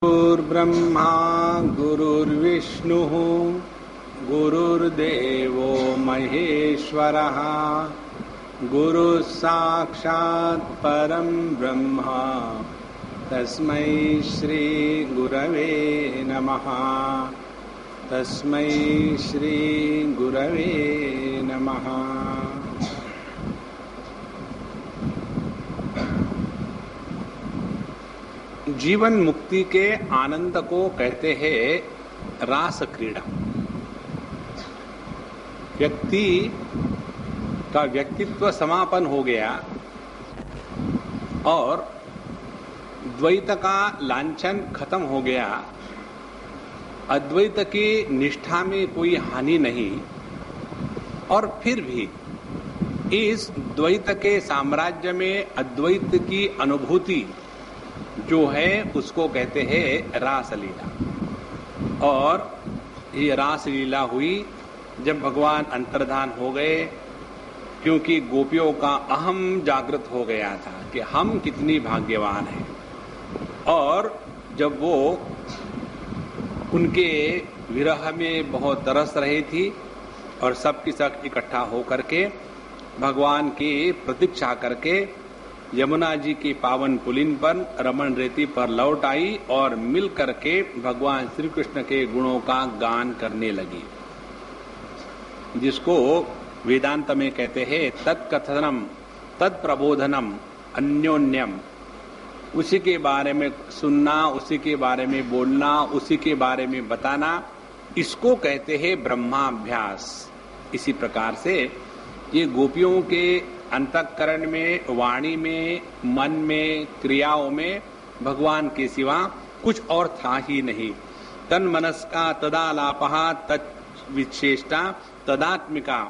गुरुर्ब्रह्मा गुरुर्विष्णुः गुरुर्देवो महेश्वरः गुरुः साक्षात् परं ब्रह्म तस्मै श्री गुरवे नमः। तस्मै श्री गुरवे नमः। जीवन मुक्ति के आनंद को कहते हैं रास क्रीड़ा। व्यक्ति का व्यक्तित्व समापन हो गया और द्वैत का लांछन खत्म हो गया, अद्वैत की निष्ठा में कोई हानि नहीं, और फिर भी इस द्वैत के साम्राज्य में अद्वैत की अनुभूति जो है उसको कहते हैं रासलीला। और ये रासलीला हुई जब भगवान अंतर्धान हो गए, क्योंकि गोपियों का अहम जागृत हो गया था कि हम कितनी भाग्यवान हैं। और जब वो उनके विरह में बहुत तरस रही थी और सबकी सब इकट्ठा होकर के भगवान की प्रतीक्षा करके यमुना जी की पावन पुलिन पर रमण रेती पर लौट आई और मिल करके भगवान श्री कृष्ण के गुणों का गान करने लगी, जिसको वेदांत में कहते हैं तत्कथनम तत्प्रबोधनम अन्योन्यम। उसी के बारे में सुनना, उसी के बारे में बोलना, उसी के बारे में बताना, इसको कहते हैं ब्रह्माभ्यास। इसी प्रकार से ये गोपियों के अंतःकरण में, वाणी में, मन में, क्रियाओं में भगवान के सिवा कुछ और था ही नहीं। तन मनस्का तदालापहा तत्विशेष्टा तदात्मिका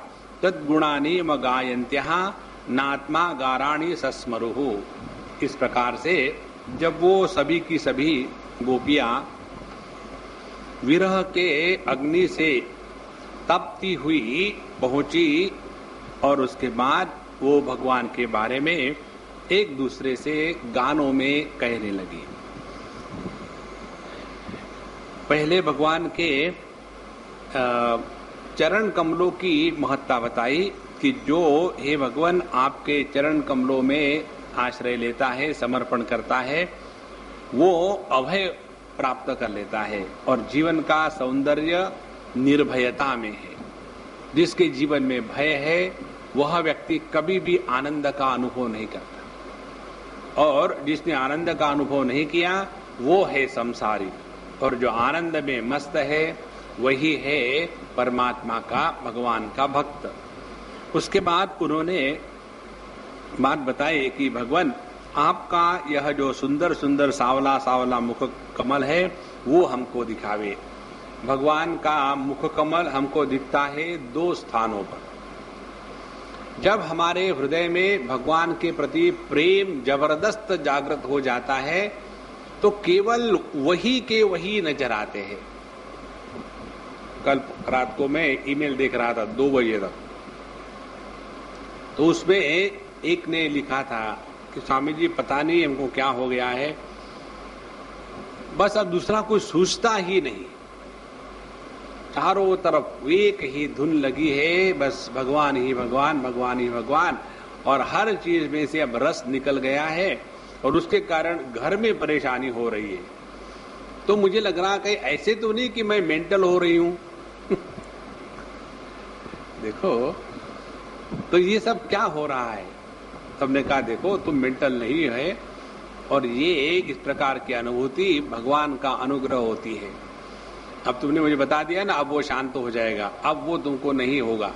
तद्गुणानि मगायन्त्यः नात्मा गाराणि सस्मरुः। इस प्रकार से जब वो सभी की सभी गोपियां विरह के अग्नि से तपती हुई पहुंची और उसके बाद वो भगवान के बारे में एक दूसरे से गानों में कहने लगी। पहले भगवान के चरण कमलों की महत्ता बताई कि जो हे भगवान आपके चरण कमलों में आश्रय लेता है, समर्पण करता है, वो अभय प्राप्त कर लेता है। और जीवन का सौंदर्य निर्भयता में है। जिसके जीवन में भय है वह व्यक्ति कभी भी आनंद का अनुभव नहीं करता, और जिसने आनंद का अनुभव नहीं किया वो है संसारी। और जो आनंद में मस्त है वही है परमात्मा का, भगवान का भक्त। उसके बाद उन्होंने बात बताई कि भगवान आपका यह जो सुंदर सुंदर सावला सावला मुख कमल है वो हमको दिखावे। भगवान का मुख कमल हमको दिखता है दो स्थानों पर। जब हमारे हृदय में भगवान के प्रति प्रेम जबरदस्त जागृत हो जाता है तो केवल वही के वही नजर आते हैं। कल रात को मैं ईमेल देख रहा था 2 बजे तक, तो उसमें एक ने लिखा था कि स्वामी जी पता नहीं हमको क्या हो गया है, बस अब दूसरा कोई सोचता ही नहीं, चारों तरफ एक ही धुन लगी है, बस भगवान ही भगवान, भगवान ही भगवान, और हर चीज में से अब रस निकल गया है और उसके कारण घर में परेशानी हो रही है। तो मुझे लग रहा कि ऐसे तो नहीं कि मैं मेंटल हो रही हूं देखो तो ये सब क्या हो रहा है। सबने कहा देखो तुम मेंटल नहीं है, और ये इस प्रकार की अनुभूति भगवान का अनुग्रह होती है। अब तुमने मुझे बता दिया ना, अब वो शांत हो जाएगा, अब वो तुमको नहीं होगा,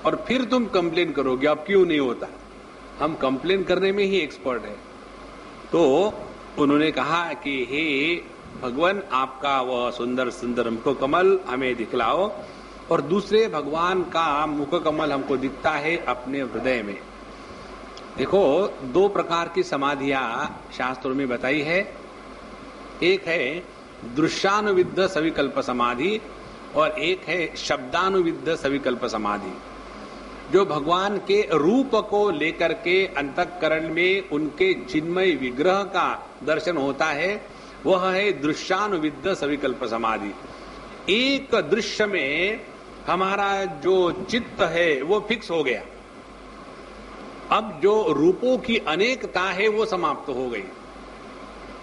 और फिर तुम कंप्लेन करोगे अब क्यों नहीं होता। हम कंप्लेन करने में ही एक्सपर्ट है। तो उन्होंने कहा कि हे भगवान आपका वह सुंदर सुंदर मुख कमल हमें दिखलाओ, और दूसरे भगवान का मुख कमल हमको दिखता है अपने हृदय में। देखो 2 प्रकार की समाधियां शास्त्रों में बताई है। एक है दृश्यानुविद्ध सविकल्प समाधि और एक है शब्दानुविद्ध सविकल्प समाधि। जो भगवान के रूप को लेकर के अंतःकरण में उनके चिन्मय विग्रह का दर्शन होता है, वह है दृश्यानुविद्ध सविकल्प समाधि। एक दृश्य में हमारा जो चित्त है वो फिक्स हो गया, अब जो रूपों की अनेकता है वो समाप्त हो गई।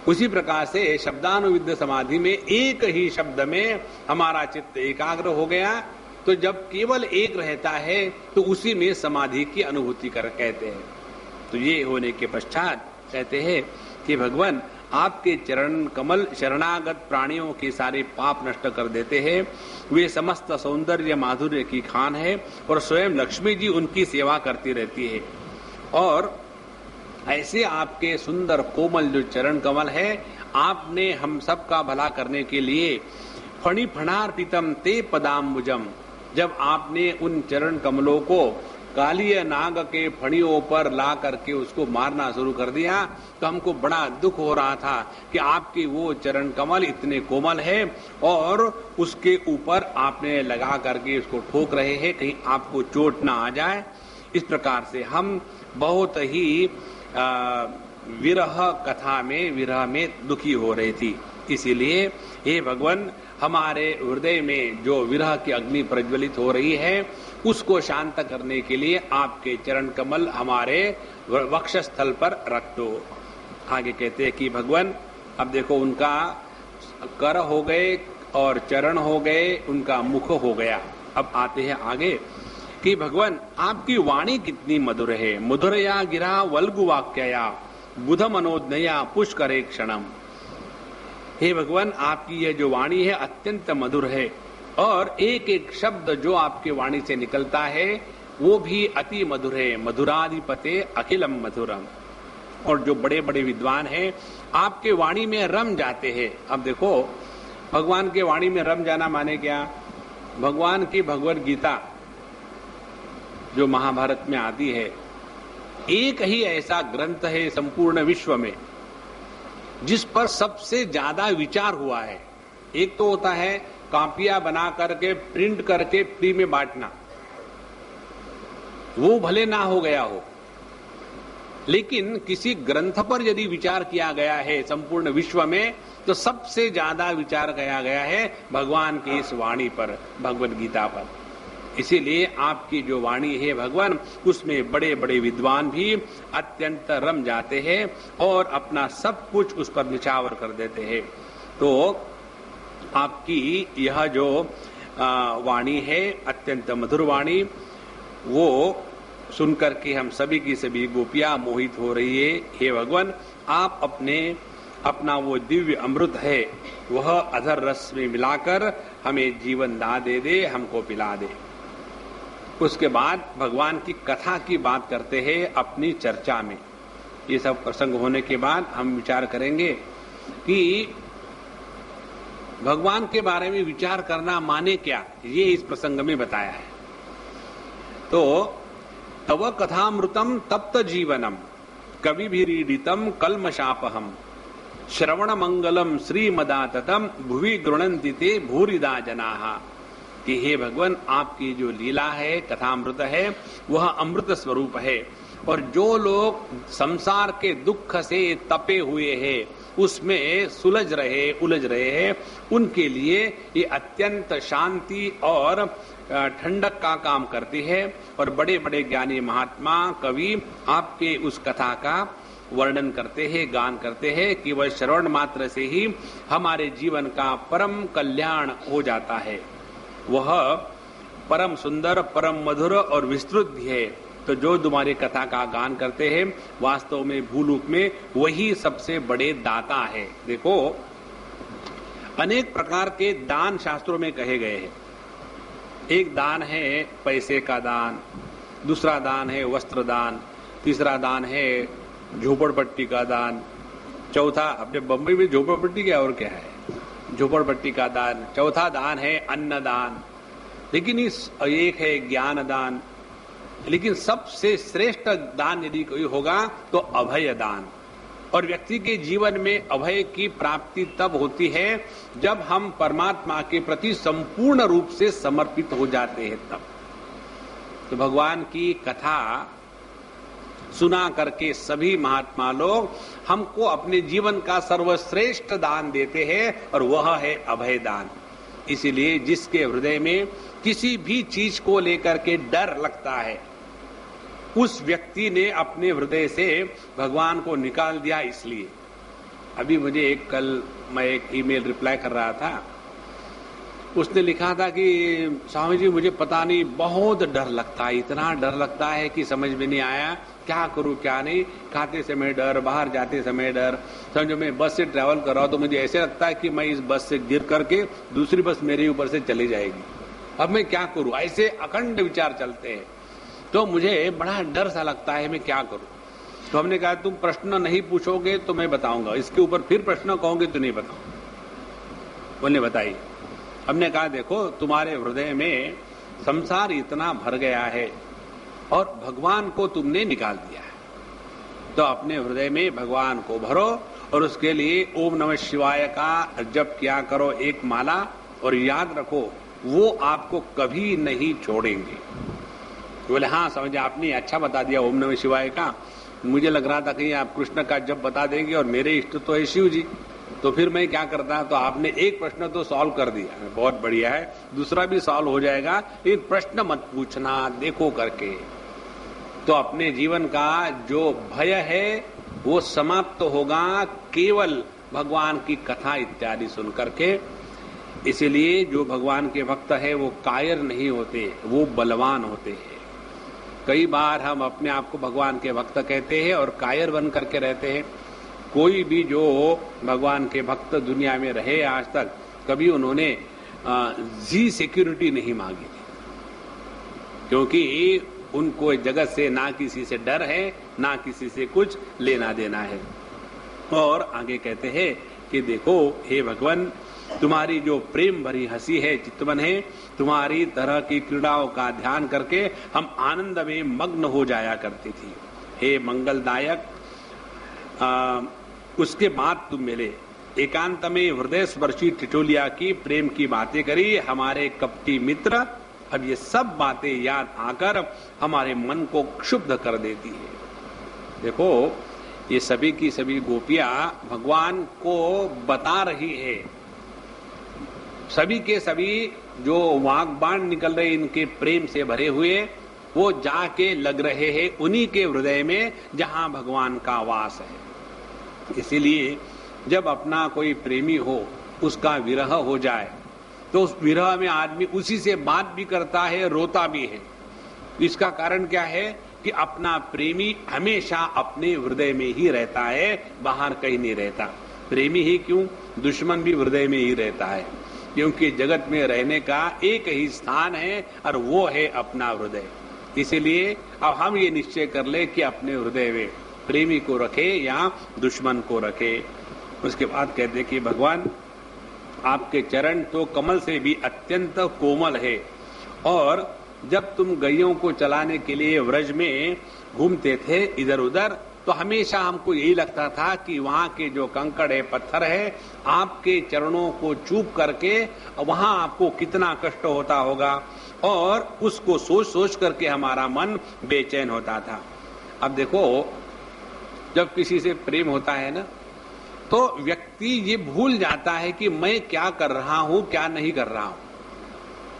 उसी प्रकार से शब्दानुविद्ध समाधि में एक ही शब्द में हमारा चित्त एकाग्र हो गया, तो जब केवल एक रहता है तो उसी में समाधि की अनुभूति कर कहते हैं। तो ये होने के पश्चात कहते हैं कि भगवान आपके चरण कमल शरणागत प्राणियों के सारे पाप नष्ट कर देते हैं, वे समस्त सौंदर्य माधुर्य की खान है और स्वयं लक्ष्मी जी उनकी सेवा करती रहती है। और ऐसे आपके सुंदर कोमल जो चरण कमल है, आपने हम सब का भला करने के लिए फणि फणार्पितम ते पदाम्बुजम, जब आपने उन चरण कमलों को कालिय नाग के फणियों पर ला करके उसको मारना शुरू कर दिया, तो हमको बड़ा दुख हो रहा था कि आपके वो चरण कमल इतने कोमल है और उसके ऊपर आपने लगा करके उसको ठोक रहे हैं, कहीं आपको चोट ना आ जाए। इस प्रकार से हम बहुत ही विरह में दुखी हो रही थी। इसीलिए हे भगवान, हमारे हृदय में जो विरह की अग्नि प्रज्वलित हो रही है उसको शांत करने के लिए आपके चरण कमल हमारे वक्षस्थल पर रख दो। आगे कहते हैं कि भगवान अब देखो उनका कर हो गए और चरण हो गए, उनका मुख हो गया। अब आते हैं आगे कि भगवान आपकी वाणी कितनी मधुर है, मधुरया गिरा वल्गु वाक्यया बुध मनोदया पुष्करे क्षणम। हे भगवान, आपकी यह जो वाणी है अत्यंत मधुर है और एक एक शब्द जो आपके वाणी से निकलता है वो भी अति मधुर है। मधुराधिपते अखिलम मधुरम। और जो बड़े बड़े विद्वान हैं आपके वाणी में रम जाते हैं। अब देखो भगवान के वाणी में रम जाना माने क्या? भगवान की भगवद गीता जो महाभारत में आती है, एक ही ऐसा ग्रंथ है संपूर्ण विश्व में जिस पर सबसे ज्यादा विचार हुआ है। एक तो होता है कॉपियां बना करके प्रिंट करके फ्री में बांटना, वो भले ना हो गया हो, लेकिन किसी ग्रंथ पर यदि विचार किया गया है संपूर्ण विश्व में तो सबसे ज्यादा विचार किया गया है भगवान की इस वाणी पर, भगवद गीता पर। इसीलिए आपकी जो वाणी है भगवान, उसमें बड़े बड़े विद्वान भी अत्यंत रम जाते हैं और अपना सब कुछ उस पर निछावर कर देते हैं। तो आपकी यह जो वाणी है अत्यंत मधुर वाणी, वो सुनकर के हम सभी की सभी गोपियां मोहित हो रही है। हे भगवान, आप अपना वो दिव्य अमृत है वह अधर रस में मिलाकर हमें जीवन दा दे, हमको पिला दे। उसके बाद भगवान की कथा की बात करते हैं अपनी चर्चा में। ये सब प्रसंग होने के बाद हम विचार करेंगे कि भगवान के बारे में विचार करना माने क्या, ये इस प्रसंग में बताया है। तो तव कथामृतम तप्त जीवनम कविभिरीडितम कल्मशापहम श्रवण मंगलम श्रीमदाततम भुवि गृणन्ति ते भूरिदा जनाः। कि हे भगवान, आपकी जो लीला है कथामृत है वह अमृत स्वरूप है, और जो लोग संसार के दुख से तपे हुए हैं, उसमें उलझ रहे हैं, उनके लिए ये अत्यंत शांति और ठंडक का काम करती है। और बड़े बड़े ज्ञानी महात्मा कवि आपके उस कथा का वर्णन करते हैं, गान करते हैं कि वह श्रवण मात्र से ही हमारे जीवन का परम कल्याण हो जाता है। वह परम सुंदर, परम मधुर और विस्तृत भी है। तो जो तुम्हारी कथा का गान करते हैं वास्तव में भूलोक में वही सबसे बड़े दाता है। देखो, अनेक प्रकार के दान शास्त्रों में कहे गए हैं। एक दान है पैसे का दान, दूसरा दान है वस्त्र दान, तीसरा दान है झोपड़पट्टी का दान, चौथा अपने बम्बई में झोपड़पट्टी क्या और क्या है, झोपड़पट्टी का दान, चौथा दान है अन्न दान, लेकिन इस एक है ज्ञान दान। लेकिन सबसे श्रेष्ठ दान यदि कोई होगा तो अभय दान। और व्यक्ति के जीवन में अभय की प्राप्ति तब होती है जब हम परमात्मा के प्रति संपूर्ण रूप से समर्पित हो जाते हैं तब। तो भगवान की कथा सुना करके सभी महात्मा लोग हमको अपने जीवन का सर्वश्रेष्ठ दान देते हैं और वह है अभय दान। इसीलिए जिसके हृदय में किसी भी चीज को लेकर के डर लगता है, उस व्यक्ति ने अपने हृदय से भगवान को निकाल दिया। इसलिए अभी मुझे कल मैं एक ईमेल रिप्लाई कर रहा था, उसने लिखा था कि स्वामी जी मुझे पता नहीं बहुत डर लगता है, इतना डर लगता है कि समझ में नहीं आया क्या करूं क्या नहीं, खाते समय डर, बाहर जाते समय डर। समझो मैं बस से ट्रैवल कर रहा हूं तो मुझे ऐसे लगता है कि मैं इस बस से गिर करके दूसरी बस मेरे ऊपर से चली जाएगी, अब मैं क्या करूं। ऐसे अखंड विचार चलते हैं, तो मुझे बड़ा डर सा लगता है, मैं क्या करूं। तो हमने कहा तुम प्रश्न नहीं पूछोगे तो मैं बताऊंगा, इसके ऊपर फिर प्रश्न कहोगे तो नहीं बताऊंगा। बोलने बताइए। हमने कहा देखो तुम्हारे हृदय में संसार इतना भर गया है और भगवान को तुमने निकाल दिया है, तो अपने हृदय में भगवान को भरो और उसके लिए ओम नमः शिवाय का जप किया करो, एक माला, और याद रखो वो आपको कभी नहीं छोड़ेंगे। बोले हाँ समझे, आपने अच्छा बता दिया ओम नमः शिवाय का, मुझे लग रहा था कहीं आप कृष्ण का जप बता देंगे और मेरे इष्ट तो है शिव जी, तो फिर मैं क्या करता। तो आपने एक प्रश्न तो सॉल्व कर दिया, बहुत बढ़िया है, दूसरा भी सॉल्व हो जाएगा, लेकिन प्रश्न मत पूछना, देखो करके। तो अपने जीवन का जो भय है वो समाप्त तो होगा केवल भगवान की कथा इत्यादि सुन करके। इसीलिए जो भगवान के भक्त है वो कायर नहीं होते, वो बलवान होते हैं। कई बार हम अपने आप को भगवान के भक्त कहते हैं और कायर बन करके रहते हैं। कोई भी जो भगवान के भक्त दुनिया में रहे आज तक, कभी उन्होंने जी सिक्योरिटी नहीं मांगी थी, क्योंकि उनको जगत से ना किसी से डर है, ना किसी से कुछ लेना देना है। और आगे कहते हैं कि देखो हे भगवान, तुम्हारी जो प्रेम भरी हंसी है, चितवन है, तुम्हारी तरह की क्रीड़ाओं का ध्यान करके हम आनंद में मग्न हो जाया करती थी। हे मंगलदायक, उसके बाद तुम मिले, एकांत में हृदय स्पर्शी टिटोलिया की प्रेम की बातें करी हमारे कपटी मित्र। अब ये सब बातें याद आकर हमारे मन को क्षुब्ध कर देती है। देखो ये सभी की सभी गोपियां भगवान को बता रही है, सभी के सभी जो वाग्बाण निकल रहे इनके प्रेम से भरे हुए, वो जाके लग रहे हैं उन्हीं के हृदय में जहां भगवान का वास है। इसीलिए जब अपना कोई प्रेमी हो, उसका विरह हो जाए, तो उस विरह में आदमी उसी से बात भी करता है, रोता भी है। इसका कारण क्या है कि अपना प्रेमी हमेशा अपने हृदय में ही रहता है, बाहर कहीं नहीं रहता। प्रेमी ही क्यों, दुश्मन भी हृदय में ही रहता है, क्योंकि जगत में रहने का एक ही स्थान है और वो है अपना हृदय। इसीलिए अब हम ये निश्चय कर ले कि अपने हृदय में प्रेमी को रखे या दुश्मन को रखे। उसके बाद कहते कि भगवान आपके चरण तो कमल से भी अत्यंत कोमल है, और जब तुम गैयों को चलाने के लिए व्रज में घूमते थे इधर उधर, तो हमेशा हमको यही लगता था कि वहां के जो कंकड़ है, पत्थर है, आपके चरणों को चूप करके वहां आपको कितना कष्ट होता होगा, और उसको सोच सोच करके हमारा मन बेचैन होता था। अब देखो जब किसी से प्रेम होता है ना, तो व्यक्ति ये भूल जाता है कि मैं क्या कर रहा हूं, क्या नहीं कर रहा हूं।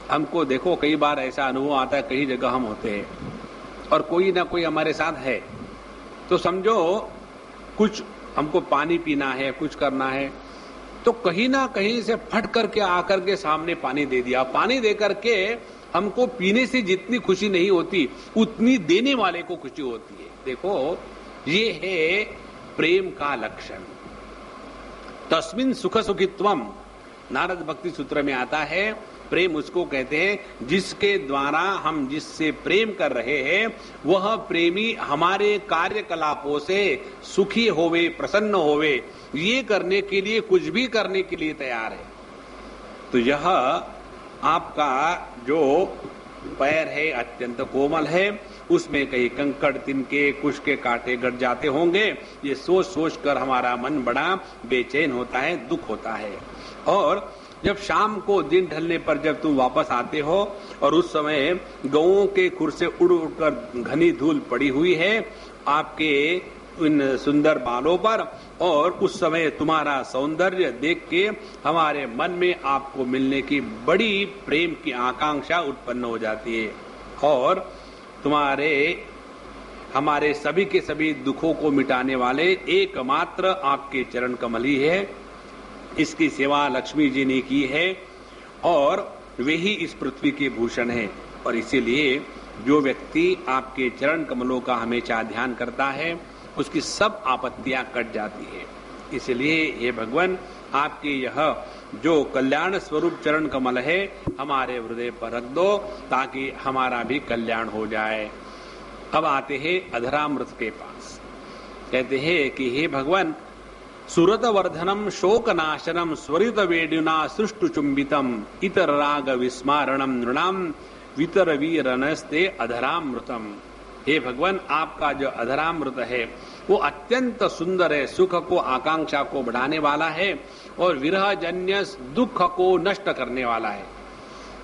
हमको देखो कई बार ऐसा अनुभव आता है, कई जगह हम होते हैं और कोई ना कोई हमारे साथ है, तो समझो कुछ हमको पानी पीना है, कुछ करना है, तो कहीं ना कहीं से फट करके आकर के सामने पानी दे दिया। पानी दे करके हमको पीने से जितनी खुशी नहीं होती, उतनी देने वाले को खुशी होती है। देखो ये है प्रेम का लक्षण। तस्मिन् सुख सुखित्वम, नारद भक्ति सूत्र में आता है, प्रेम उसको कहते हैं जिसके द्वारा हम जिससे प्रेम कर रहे हैं वह प्रेमी हमारे कार्यकलापों से सुखी होवे, प्रसन्न होवे, ये करने के लिए कुछ भी करने के लिए तैयार है। तो यह आपका जो पैर है अत्यंत कोमल है, उसमें कहीं कंकड़ तिनके, कुछ के कांटे गड़ जाते होंगे, ये सोच सोच कर हमारा मन बड़ा बेचैन होता है, दुख होता है। और जब शाम को दिन ढलने पर जब तुम वापस आते हो और उस समय गौओं के खुर से उड़ उड़कर घनी धूल पड़ी हुई है, आपके इन सुंदर बालों पर, और उस समय तुम्हारा सौंदर्य देख के हमारे मन में आपको मिलने की बड़ी प्रेम की आकांक्षा उत्पन्न हो जाती है, और हमारे सभी के सभी दुखों को मिटाने वाले एकमात्र आपके चरण कमल ही है। इसकी सेवा लक्ष्मी जी ने की है और वे ही इस पृथ्वी के भूषण हैं, और इसीलिए जो व्यक्ति आपके चरण कमलों का हमेशा ध्यान करता है उसकी सब आपत्तियां कट जाती है। इसलिए हे भगवान, आपके यह जो कल्याण स्वरूप चरण कमल है हमारे हृदय पर रख दो ताकि हमारा भी कल्याण हो जाए। अब आते हैं अधरामृत के पास। कहते हैं कि हे भगवान, सुरत वर्धनम शोक नाशनम स्वरित वेडुना सृष्टु चुंबितम इतर राग विस्मारणम नृणाम वितर वीरनस्ते अधरामृतम। हे भगवान, आपका जो अधरामृत है वो अत्यंत सुंदर है, सुख को आकांक्षा को बढ़ाने वाला है और विरह जन्य दुख को नष्ट करने वाला है।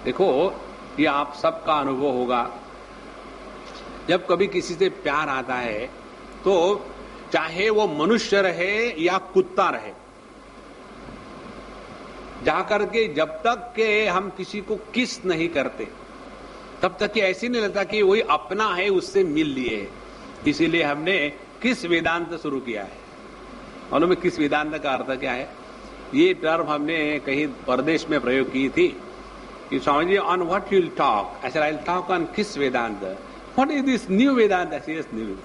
देखो, ये आप सबका अनुभव होगा, जब कभी किसी से प्यार आता है तो चाहे वो मनुष्य रहे या कुत्ता रहे, जाकर के जब तक के हम किसी को किस नहीं करते तब तक कि ऐसी नहीं लगता कि वही अपना है, उससे मिल लिए। इसीलिए हमने किस वेदांत शुरू किया है। मालूम है किस वेदांत का अर्थ क्या है? ये टर्म हमने कहीं परदेश में प्रयोग की थी कि Swami ji, on what you will talk? I said I will talk on kiss Vedanta. What is this new Vedanta? Yes, new.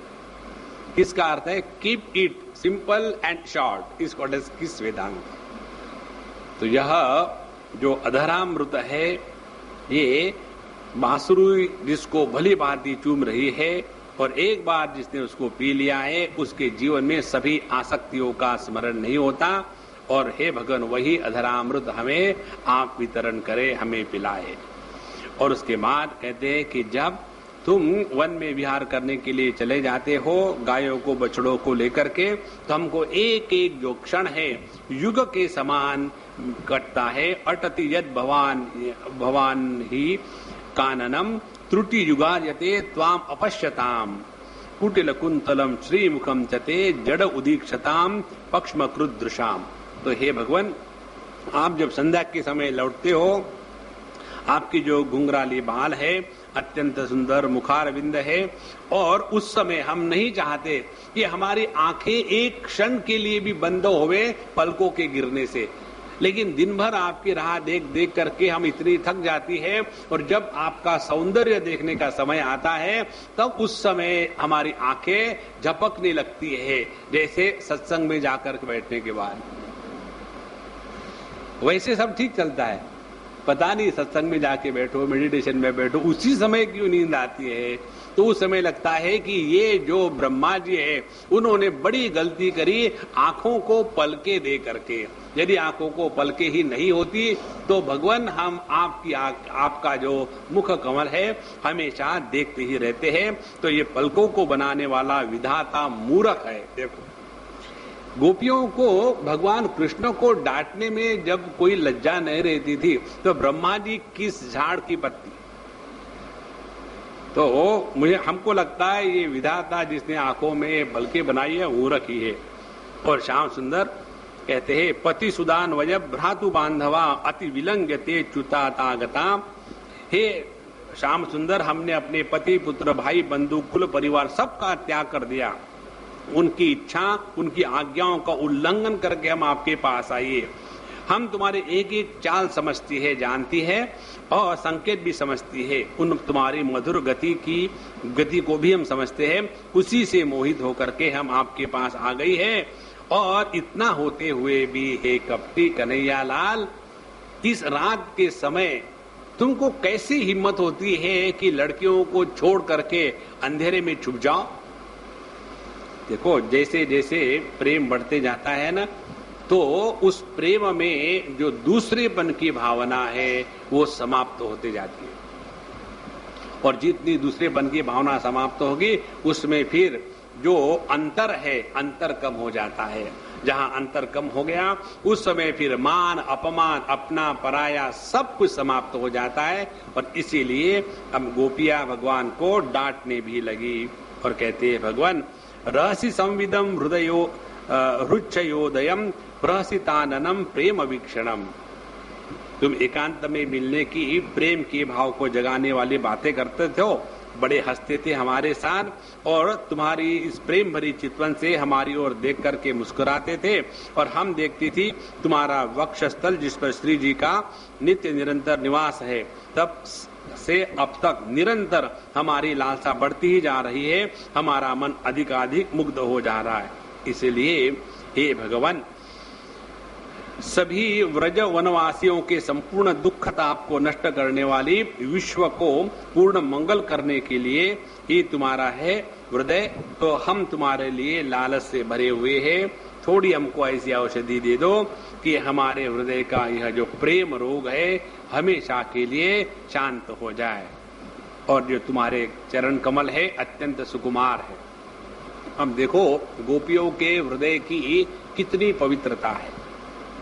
किसका अर्थ है keep it simple and short, is called as kiss Vedanta. तो यह जो अधरामृत है, ये बांसुरी जिसको भली भांति चूम रही है और एक बार जिसने उसको पी लिया है उसके जीवन में सभी आसक्तियों का स्मरण नहीं होता। और हे भगवान, वही अधरामृत हमें आप वितरण करे, हमें पिलाए। और उसके बाद कहते हैं कि जब तुम वन में विहार करने के लिए चले जाते हो गायों को बछड़ों को लेकर के, तो हमको एक एक जो क्षण है युग के समान कटता है। अटति यद भवान ही काननम त्रुटि युगायते त्वाम अपश्यताम कुटिल कुंतलम श्रीमुखम चते जड़ उदीक्षताम पक्ष्मकृदृशाम। तो हे भगवान, आप जब संध्या के समय लौटते हो, आपकी जो घुंघराली बाल है अत्यंत सुंदर मुखारविंद है, और उस समय हम नहीं चाहते कि हमारी आंखें एक क्षण के लिए भी बंद होवे पलकों के गिरने से, लेकिन दिन भर आपकी राह देख देख करके हम इतनी थक जाती है, और जब आपका सौंदर्य देखने का समय आता है तब उस समय हमारी आंखें झपकने लगती है, जैसे सत्संग में जाकर बैठने के बाद। वैसे सब ठीक चलता है, पता नहीं सत्संग में जाके बैठो, मेडिटेशन में बैठो, उसी समय क्यों नींद आती है। तो उस समय लगता है कि ये जो ब्रह्मा जी है उन्होंने बड़ी गलती करी आंखों को पलके दे करके। यदि आंखों को पलके ही नहीं होती तो भगवान, हम आपका जो मुख कमल है हमेशा देखते ही रहते हैं। तो ये पलकों को बनाने वाला विधाता मूर्ख है। देखो, गोपियों को भगवान कृष्ण को डांटने में जब कोई लज्जा नहीं रहती थी तो ब्रह्मा जी किस झाड़ की पत्ती। तो हमको लगता है ये विधाता जिसने आंखों में पलके बनाई है मूर्ख ही है। और श्याम सुंदर कहते हैं, पति सुदान वय भ्रातु बांधवा अति विलंघ्यते च्युता तागता। हे श्याम सुंदर, हमने अपने पति पुत्र भाई बंधु कुल परिवार सबका त्याग कर दिया, उनकी इच्छा उनकी आज्ञाओं का उल्लंघन करके हम आपके पास आइए। हम तुम्हारे एक एक चाल समझती है, जानती है और संकेत भी समझती है, उन तुम्हारी मधुर गति को भी हम समझते हैं। उसी से मोहित होकर के हम आपके पास आ गई है। और इतना होते हुए भी हे कपटी कन्हैया लाल, इस रात के समय तुमको कैसी हिम्मत होती है कि लड़कियों को छोड़ करके अंधेरे में छुप जाओ। देखो, जैसे जैसे प्रेम बढ़ते जाता है ना, तो उस प्रेम में जो दूसरेपन की भावना है वो समाप्त होते जाती है, और जितनी दूसरेपन की भावना समाप्त होगी उसमें फिर जो अंतर है अंतर कम हो जाता है। जहां अंतर कम हो गया उस समय फिर मान अपमान अपना पराया सब कुछ समाप्त हो जाता है। और इसीलिए हम गोपियां भगवान को डांटने भी लगी और कहते हैं, भगवान रहसि संविदम हृदयो हृच्छयोदयम प्रहसिताननम प्रेम वीक्षणम। तुम एकांत में मिलने की प्रेम के भाव को जगाने वाली बातें करते थे, बड़े हंसते थे हमारे साथ, और तुम्हारी इस प्रेम भरी चितवन से हमारी ओर देख करके मुस्कुराते थे, और हम देखती थी तुम्हारा वक्षस्थल जिस पर श्री जी का नित्य निरंतर निवास है। तब से अब तक निरंतर हमारी लालसा बढ़ती ही जा रही है, हमारा मन अधिकाधिक मुग्ध हो जा रहा है। इसलिए हे भगवान, सभी व्रज वनवासियों के संपूर्ण दुख ताप को नष्ट करने वाली, विश्व को पूर्ण मंगल करने के लिए ही तुम्हारा है हृदय, तो हम तुम्हारे लिए लालच से भरे हुए हैं। थोड़ी हमको ऐसी औषधि दे दो कि हमारे हृदय का यह जो प्रेम रोग है हमेशा के लिए शांत हो जाए, और जो तुम्हारे चरण कमल है अत्यंत सुकुमार है। हम देखो गोपियों के हृदय की कितनी पवित्रता है।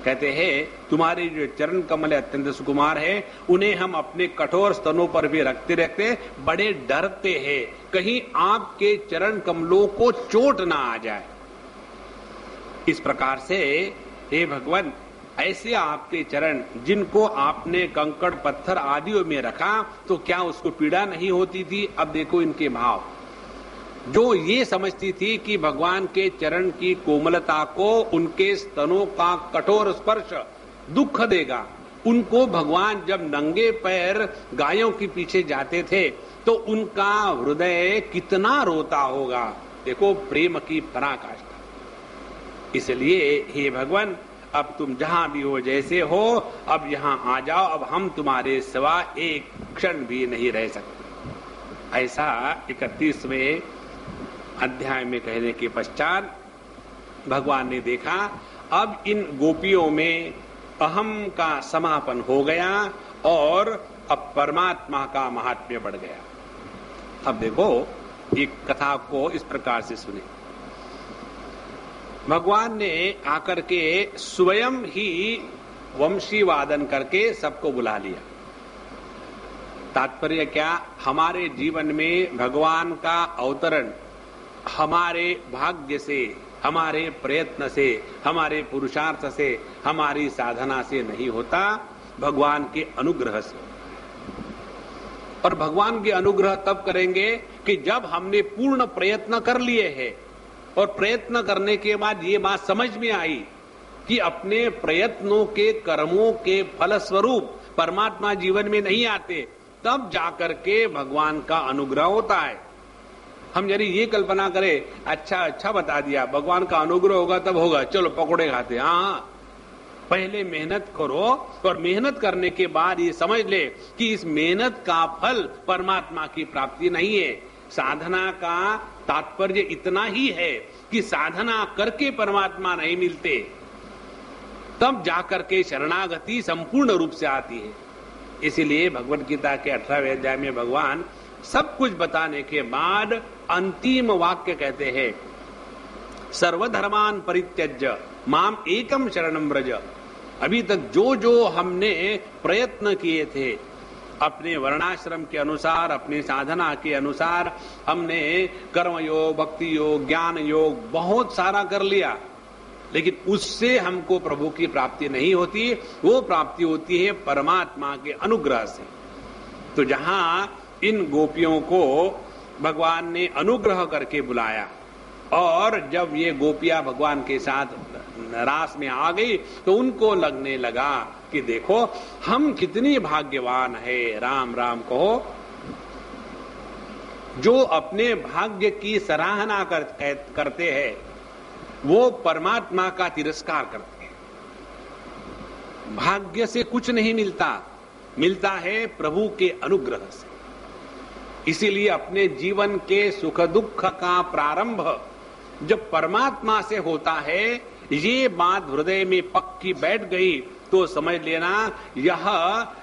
कहते हैं तुम्हारे जो चरण कमल अत्यंत सुकुमार है, उन्हें हम अपने कठोर स्तनों पर भी रखते रखते बड़े डरते हैं कहीं आपके चरण कमलों को चोट ना आ जाए। इस प्रकार से हे भगवान, ऐसे आपके चरण जिनको आपने कंकड़ पत्थर आदियों में रखा तो क्या उसको पीड़ा नहीं होती थी? अब देखो इनके भाव। जो ये समझती थी कि भगवान के चरण की कोमलता को उनके स्तनों का कठोर स्पर्श दुख देगा, उनको भगवान जब नंगे पैर गायों के पीछे जाते थे तो उनका हृदय कितना रोता होगा। देखो प्रेम की पराकाष्ठा। इसलिए हे भगवान, अब तुम जहां भी हो, जैसे हो, अब यहां आ जाओ। अब हम तुम्हारे सिवा एक क्षण भी नहीं रह सकते। ऐसा 31वें अध्याय में कहने के पश्चात भगवान ने देखा अब इन गोपियों में अहम का समापन हो गया और अब परमात्मा का महात्म्य बढ़ गया। अब देखो एक कथा को इस प्रकार से सुने। भगवान ने आकर के स्वयं ही वंशी वादन करके सबको बुला लिया। तात्पर्य क्या? हमारे जीवन में भगवान का अवतरण हमारे भाग्य से, हमारे प्रयत्न से, हमारे पुरुषार्थ से, हमारी साधना से नहीं होता, भगवान के अनुग्रह से। और भगवान के अनुग्रह तब करेंगे कि जब हमने पूर्ण प्रयत्न कर लिए हैं और प्रयत्न करने के बाद ये बात समझ में आई कि अपने प्रयत्नों के कर्मों के फलस्वरूप परमात्मा जीवन में नहीं आते, तब जाकर के भगवान का अनुग्रह होता है। हम यदि ये कल्पना करें, अच्छा बता दिया, भगवान का अनुग्रह होगा तब होगा, चलो पकौड़े खाते। हाँ, पहले मेहनत करो और मेहनत करने के बाद ये समझ ले कि इस मेहनत का फल परमात्मा की प्राप्ति नहीं है। साधना का तात्पर्य इतना ही है कि साधना करके परमात्मा नहीं मिलते, तब जाकर के शरणागति संपूर्ण रूप से आती है। इसीलिए भगवद गीता के 18वें अध्याय में भगवान सब कुछ बताने के बाद अंतिम वाक्य कहते हैं, सर्वधर्मान परित्यज्य माम एकम शरणम व्रज। अभी तक जो जो हमने प्रयत्न किए थे, अपने वर्णाश्रम के अनुसार, अपनी साधना के अनुसार, हमने कर्म योग, भक्ति योग, ज्ञान योग बहुत सारा कर लिया, लेकिन उससे हमको प्रभु की प्राप्ति नहीं होती। वो प्राप्ति होती है परमात्मा के अनुग्रह से। तो जहां इन गोपियों को भगवान ने अनुग्रह करके बुलाया और जब ये गोपियां भगवान के साथ रास में आ गई तो उनको लगने लगा कि देखो हम कितनी भाग्यवान है। राम राम कहो। जो अपने भाग्य की सराहना करते हैं वो परमात्मा का तिरस्कार करते हैं। भाग्य से कुछ नहीं मिलता, मिलता है प्रभु के अनुग्रह से। इसीलिए अपने जीवन के सुख दुख का प्रारंभ जब परमात्मा से होता है, ये बात हृदय में पक्की बैठ गई तो समझ लेना यह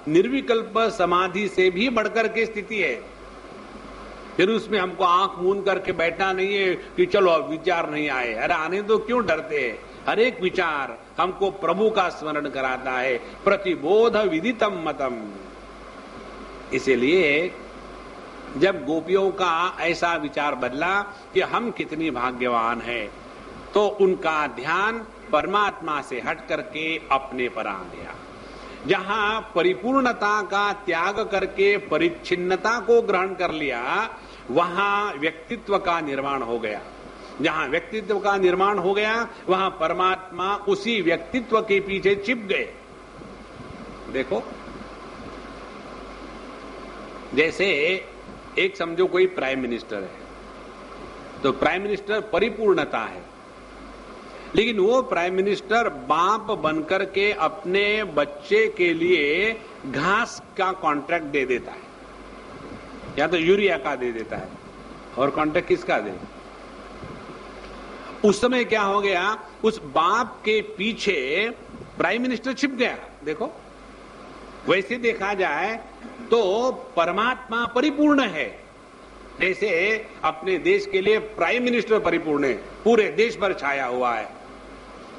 निर्विकल्प समाधि से भी बढ़कर के स्थिति है। फिर उसमें हमको आंख मूंद करके बैठना नहीं है कि चलो अब विचार नहीं आए। अरे आने तो क्यों डरते हैं? हर एक विचार हमको प्रभु का स्मरण कराता है। प्रतिबोध विदितम मतम। इसीलिए जब गोपियों का ऐसा विचार बदला कि हम कितनी भाग्यवान हैं, तो उनका ध्यान परमात्मा से हट करके अपने पर आ गया। जहां परिपूर्णता का त्याग करके परिच्छिन्नता को ग्रहण कर लिया, वहां व्यक्तित्व का निर्माण हो गया। जहां व्यक्तित्व का निर्माण हो गया, वहां परमात्मा उसी व्यक्तित्व के पीछे छिप गए। देखो, जैसे एक समझो कोई प्राइम मिनिस्टर है, तो प्राइम मिनिस्टर परिपूर्णता है, लेकिन वो प्राइम मिनिस्टर बाप बनकर के अपने बच्चे के लिए घास का कॉन्ट्रैक्ट दे देता है, या तो यूरिया का दे देता है, और कॉन्ट्रैक्ट किसका दे? उस समय क्या हो गया, उस बाप के पीछे प्राइम मिनिस्टर छिप गया। देखो, वैसे देखा जाए तो परमात्मा परिपूर्ण है। जैसे अपने देश के लिए प्राइम मिनिस्टर परिपूर्ण है, पूरे देश पर छाया हुआ है,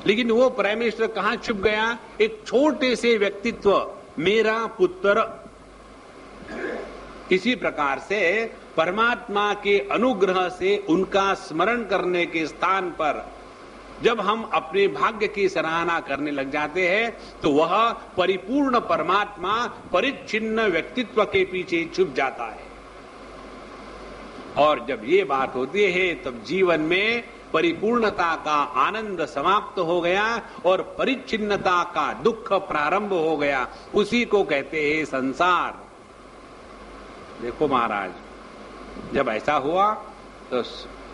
लेकिन वो प्राइम मिनिस्टर कहां छुप गया? एक छोटे से व्यक्तित्व, मेरा पुत्र। इसी प्रकार से परमात्मा के अनुग्रह से उनका स्मरण करने के स्थान पर जब हम अपने भाग्य की सराहना करने लग जाते हैं, तो वह परिपूर्ण परमात्मा परिच्छिन्न व्यक्तित्व के पीछे छुप जाता है। और जब ये बात होती है, तब जीवन में परिपूर्णता का आनंद समाप्त हो गया और परिच्छिन्नता का दुख प्रारंभ हो गया। उसी को कहते हैं संसार। देखो महाराज, जब ऐसा हुआ तो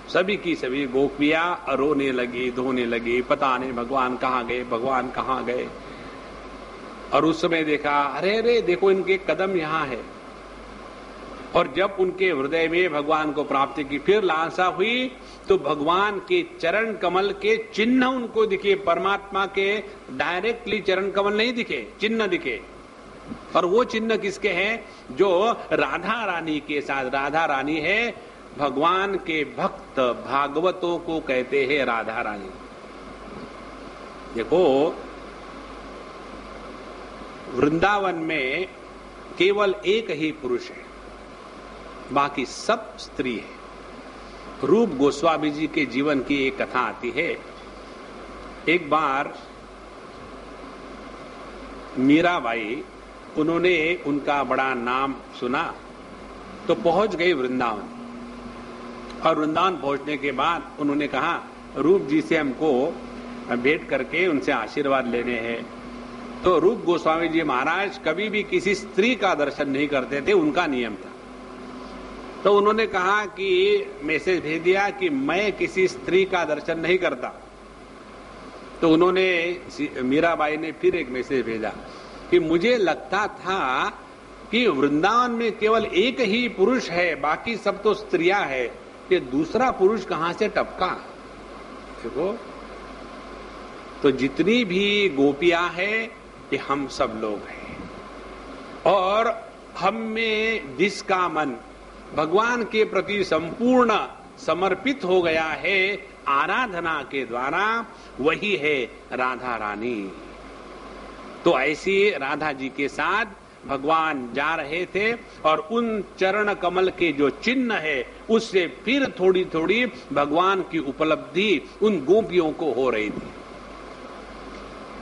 सभी की सभी गोपियां रोने लगी, धोने लगी, पता नहीं भगवान कहाँ गए, भगवान कहाँ गए। और उस समय देखा, अरे अरे देखो, इनके कदम यहाँ है। और जब उनके हृदय में भगवान को प्राप्ति की फिर लालसा हुई, तो भगवान के चरण कमल के चिन्ह उनको दिखे। परमात्मा के डायरेक्टली चरण कमल नहीं दिखे, चिन्ह दिखे। और वो चिन्ह किसके हैं? जो राधा रानी के साथ। राधा रानी है भगवान के भक्त, भागवतों को कहते हैं राधा रानी। देखो, वृंदावन में केवल एक ही पुरुष है, बाकी सब स्त्री है। रूप गोस्वामी जी के जीवन की एक कथा आती है। एक बार मीराबाई, उन्होंने उनका बड़ा नाम सुना, तो पहुंच गई वृंदावन। और वृंदावन पहुंचने के बाद उन्होंने कहा, रूप जी से हमको भेंट करके उनसे आशीर्वाद लेने हैं। तो रूप गोस्वामी जी महाराज कभी भी किसी स्त्री का दर्शन नहीं करते थे, उनका नियम था। तो उन्होंने कहा कि मैसेज भेज दिया कि मैं किसी स्त्री का दर्शन नहीं करता। तो उन्होंने, मीराबाई ने फिर एक मैसेज भेजा कि मुझे लगता था कि वृंदावन में केवल एक ही पुरुष है, बाकी सब तो स्त्रियां हैं, कि दूसरा पुरुष कहां से टपका। देखो, तो जितनी भी गोपियां हैं, ये हम सब लोग हैं। और हम में जिसका मन भगवान के प्रति संपूर्ण समर्पित हो गया है आराधना के द्वारा, वही है राधा रानी। तो ऐसी राधा जी के साथ भगवान जा रहे थे, और उन चरण कमल के जो चिन्ह है, उससे फिर थोड़ी थोड़ी भगवान की उपलब्धि उन गोपियों को हो रही थी।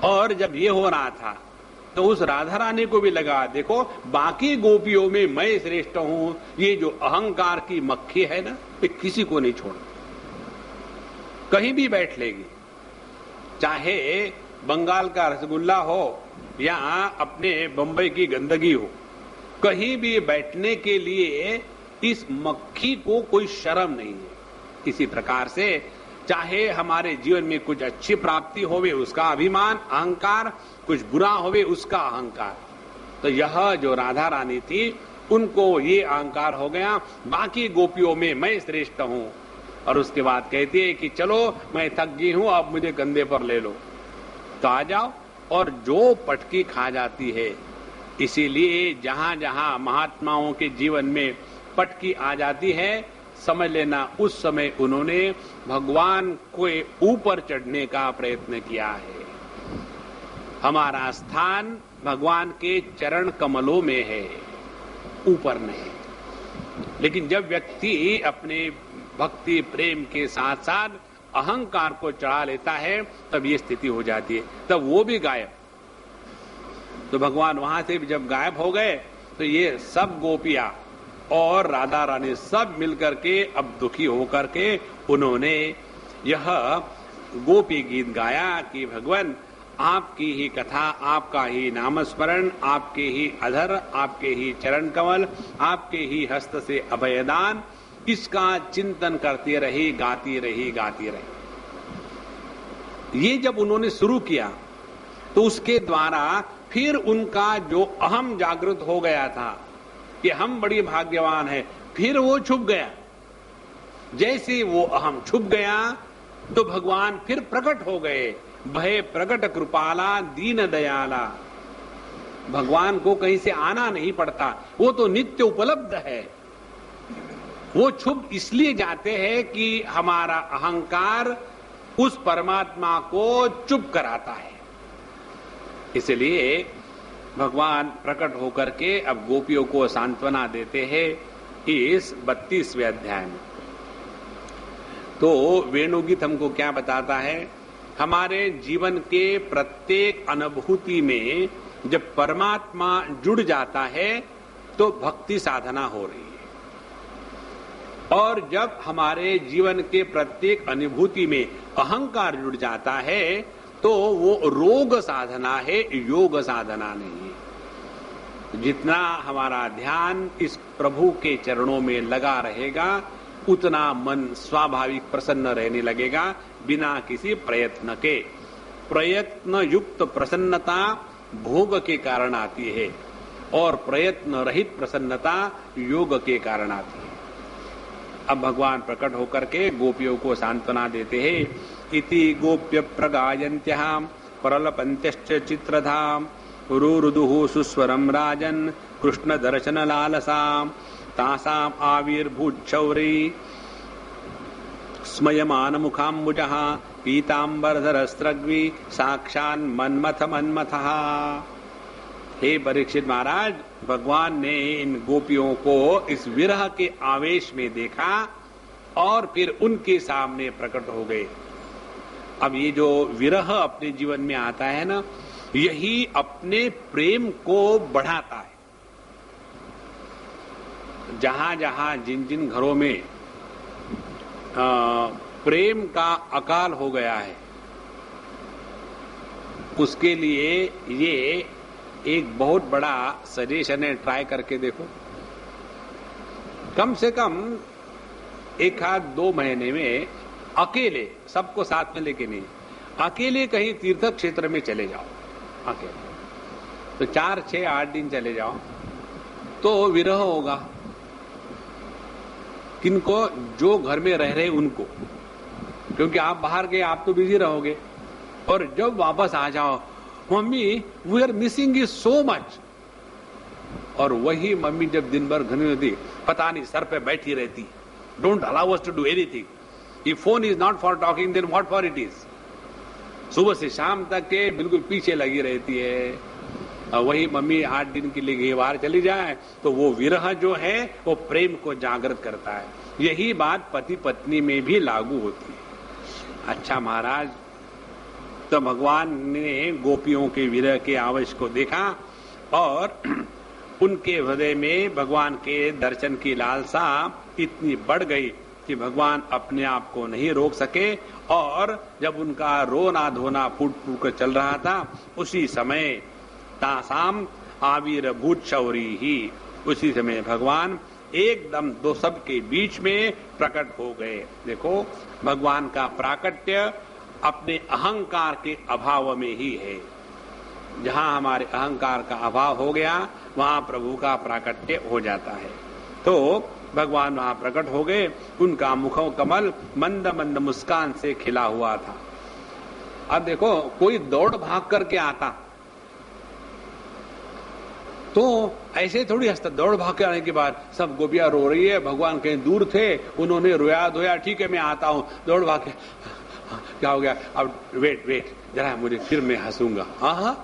और जब ये हो रहा था, तो उस राधा रानी को भी लगा, देखो बाकी गोपियों में मैं श्रेष्ठ हूं। ये जो अहंकार की मक्खी है ना, ये किसी को नहीं छोड़, कहीं भी बैठ लेगी। चाहे बंगाल का रसगुल्ला हो या अपने बंबई की गंदगी हो, कहीं भी बैठने के लिए इस मक्खी को कोई शर्म नहीं है। इसी प्रकार से चाहे हमारे जीवन में कुछ अच्छी प्राप्ति होवे, उसका अभिमान, अहंकार, कुछ बुरा होवे, उसका अहंकार। तो यह जो राधा रानी थी, उनको ये अहंकार हो गया, बाकी गोपियों में मैं श्रेष्ठ हूं। और उसके बाद कहती है कि चलो मैं थक गई हूं, अब मुझे कंधे पर ले लो, तो आ जाओ। और जो पटकी खा जाती है। इसीलिए जहां जहां महात्माओं के जीवन में पटकी आ जाती है, समझ लेना उस समय उन्होंने भगवान को ऊपर चढ़ने का प्रयत्न किया है। हमारा स्थान भगवान के चरण कमलों में है, ऊपर नहीं। लेकिन जब व्यक्ति अपने भक्ति प्रेम के साथ साथ अहंकार को चढ़ा लेता है तब ये स्थिति हो जाती है, तब वो भी गायब। तो भगवान वहां से जब गायब हो गए तो ये सब गोपियां और राधा रानी सब मिलकर के अब दुखी होकर के उन्होंने यह गोपी गीत गाया कि भगवान आपकी ही कथा, आपका ही नामस्मरण, आपके ही अधर, आपके ही चरण कमल, आपके ही हस्त से अभयदान, इसका चिंतन करती रही, गाती रही, गाती रही। ये जब उन्होंने शुरू किया तो उसके द्वारा फिर उनका जो अहम जागृत हो गया था कि हम बड़ी भाग्यवान हैं, फिर वो छुप गया। जैसे वो अहम छुप गया तो भगवान फिर प्रकट हो गए। भय प्रकट कृपाला दीन दयाला। भगवान को कहीं से आना नहीं पड़ता, वो तो नित्य उपलब्ध है। वो छुप इसलिए जाते हैं कि हमारा अहंकार उस परमात्मा को चुप कराता है। इसलिए भगवान प्रकट होकर के अब गोपियों को सांत्वना देते हैं इस 32वें अध्याय में। तो वेणुगीत हमको क्या बताता है? हमारे जीवन के प्रत्येक अनुभूति में जब परमात्मा जुड़ जाता है तो भक्ति साधना हो रही है, और जब हमारे जीवन के प्रत्येक अनुभूति में अहंकार जुड़ जाता है तो वो रोग साधना है, योग साधना नहीं है। जितना हमारा ध्यान इस प्रभु के चरणों में लगा रहेगा उतना मन स्वाभाविक प्रसन्न रहने लगेगा, बिना किसी प्रयत्न के। प्रयत्न युक्त प्रसन्नता भोग के कारण आती है और प्रयत्न रहित प्रसन्नता योग के कारण आती है। अब भगवान प्रकट होकर के गोपियों को सांत्वना देते हैं। इति गोप्य प्रगायन्त्यः प्रलपन्त्यश्च चित्रधाम रुरुदुः सुस्वरम राजन कृष्ण दर्शन लालसाम तासाम आविर्भूतशौरी स्मयमान मुखाम्बुजः पीतांबरधरस्त्रग्वी साक्षान् मन्मथ मन्मथः। हे परीक्षित महाराज, भगवान ने इन गोपियों को इस विरह के आवेश में देखा और फिर उनके सामने प्रकट हो गए। अब ये जो विरह अपने जीवन में आता है ना, यही अपने प्रेम को बढ़ाता है। जहां जहां जिन जिन घरों में प्रेम का अकाल हो गया है उसके लिए ये एक बहुत बड़ा सजेशन है, ट्राई करके देखो। कम से कम 1-2 महीने में अकेले, सबको साथ में लेके नहीं, अकेले कहीं तीर्थ क्षेत्र में चले जाओ। अकेले तो 4-6-8 दिन चले जाओ तो विरह होगा। किनको? जो घर में रह रहे उनको, क्योंकि आप बाहर गए, आप तो बिजी रहोगे। और जब वापस आ जाओ, mummy we are missing you so much. और वही मम्मी जब दिन भर घर में होती, पता नहीं सर पे बैठी रहती, don't allow us to do anything. If phone is not for talking then what for it is. सुबह से शाम तक के बिल्कुल पीछे लगी रहती है। वही मम्मी 8 दिन के लिए कहीं बाहर चली जाए तो वो विरह जो है वो प्रेम को जागृत करता है। यही बात पति पत्नी में भी लागू होती है। अच्छा महाराज, तो भगवान ने गोपियों के विरह के आवेश को देखा और उनके हृदय में भगवान के दर्शन की लालसा इतनी बढ़ गई कि भगवान अपने आप को नहीं रोक सके। और जब उनका रोना धोना फूट फूट कर चल रहा था, उसी समय तासाम आविर्भूत शौरी ही, उसी समय भगवान एकदम दो सब के बीच में प्रकट हो गए। देखो, भगवान का प्राकट्य अपने अहंकार के अभाव में ही है। जहां हमारे अहंकार का अभाव हो गया वहां प्रभु का प्राकट्य हो जाता है। तो भगवान वहां प्रकट हो गए। उनका मुखो कमल मंद मंद मुस्कान से खिला हुआ था। अब देखो, कोई दौड़ भाग करके आता तो ऐसे थोड़ी हंसता। दौड़ भाग के आने के बाद सब गोपियां रो रही है, भगवान कहीं दूर थे, उन्होंने रोया धोया, ठीक है मैं आता हूं। दौड़ भाग के, क्या हो गया? अब वेट जरा, मुझे फिर मैं हंसूंगा। हाँ,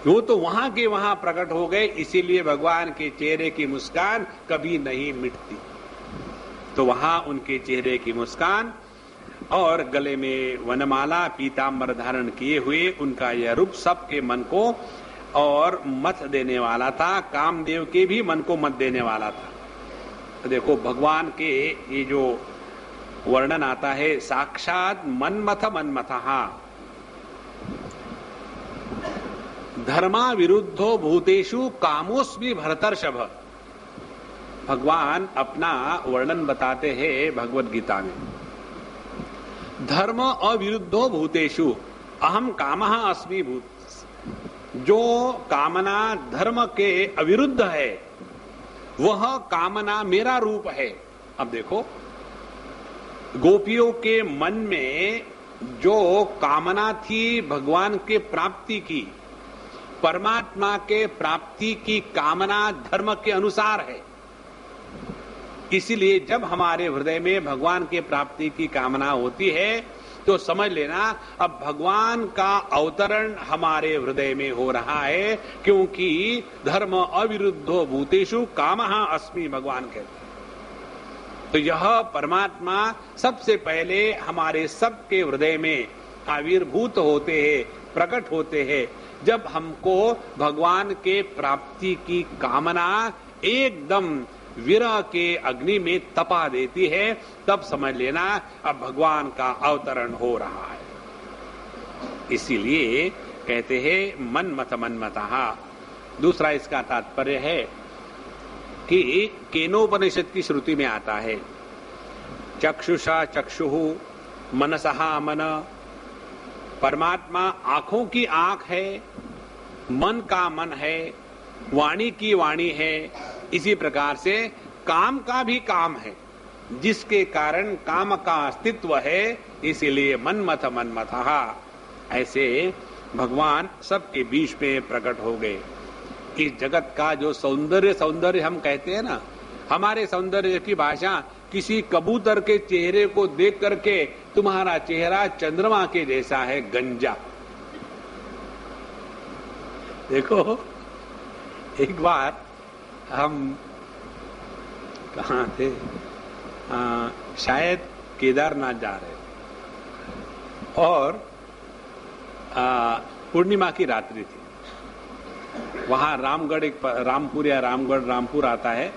वो तो वहां के वहां प्रकट हो गए, इसीलिए भगवान के चेहरे की मुस्कान कभी नहीं मिटती। तो वहां उनके चेहरे की मुस्कान और गले में वनमाला पीतांबर धारण किए हुए उनका यह रूप सबके मन को और मत देने वाला था, कामदेव के भी मन को मत देने वाला था। तो देखो भगवान के ये जो वर्णन आता है, साक्षात मन्मथा धर्मा विरुद्धो भूतेषु कामोस्मि भरतर्षभ। भगवान अपना वर्णन बताते हैं भगवत गीता में, धर्म अविरुद्धो भूतेषु अहम कामः अस्मि भूत। जो कामना धर्म के अविरुद्ध है वह कामना मेरा रूप है। अब देखो गोपियों के मन में जो कामना थी भगवान के प्राप्ति की, परमात्मा के प्राप्ति की कामना धर्म के अनुसार है। इसीलिए जब हमारे हृदय में भगवान के प्राप्ति की कामना होती है तो समझ लेना अब भगवान का अवतरण हमारे हृदय में हो रहा है, क्योंकि धर्म अविरुद्धो भूतेषु कामः अस्मि भगवान कहते हैं। तो यह परमात्मा सबसे पहले हमारे सबके हृदय में आविर्भूत होते हैं, प्रकट होते हैं। जब हमको भगवान के प्राप्ति की कामना एकदम विरह के अग्नि में तपा देती है, तब समझ लेना अब भगवान का अवतरण हो रहा है। इसीलिए कहते हैं मन्मथा। दूसरा इसका तात्पर्य है कि केनोपनिषद की श्रुति में आता है, चक्षुषा चक्षुः मनसहा मन। परमात्मा आंखों की आंख है, मन का मन है, वाणी की वाणी है। इसी प्रकार से काम का भी काम है, जिसके कारण काम का अस्तित्व है, इसीलिए मन्मथा। ऐसे भगवान सबके बीच में प्रकट हो गए। इस जगत का जो सौंदर्य हम कहते हैं ना, हमारे सौंदर्य की भाषा किसी कबूतर के चेहरे को देख करके तुम्हारा चेहरा चंद्रमा के जैसा है, गंजा। देखो एक बार हम कहाँ थे, शायद केदारनाथ जा रहे और पूर्णिमा की रात्रि थी। वहां रामगढ़ एक रामपुर या रामपुर आता है,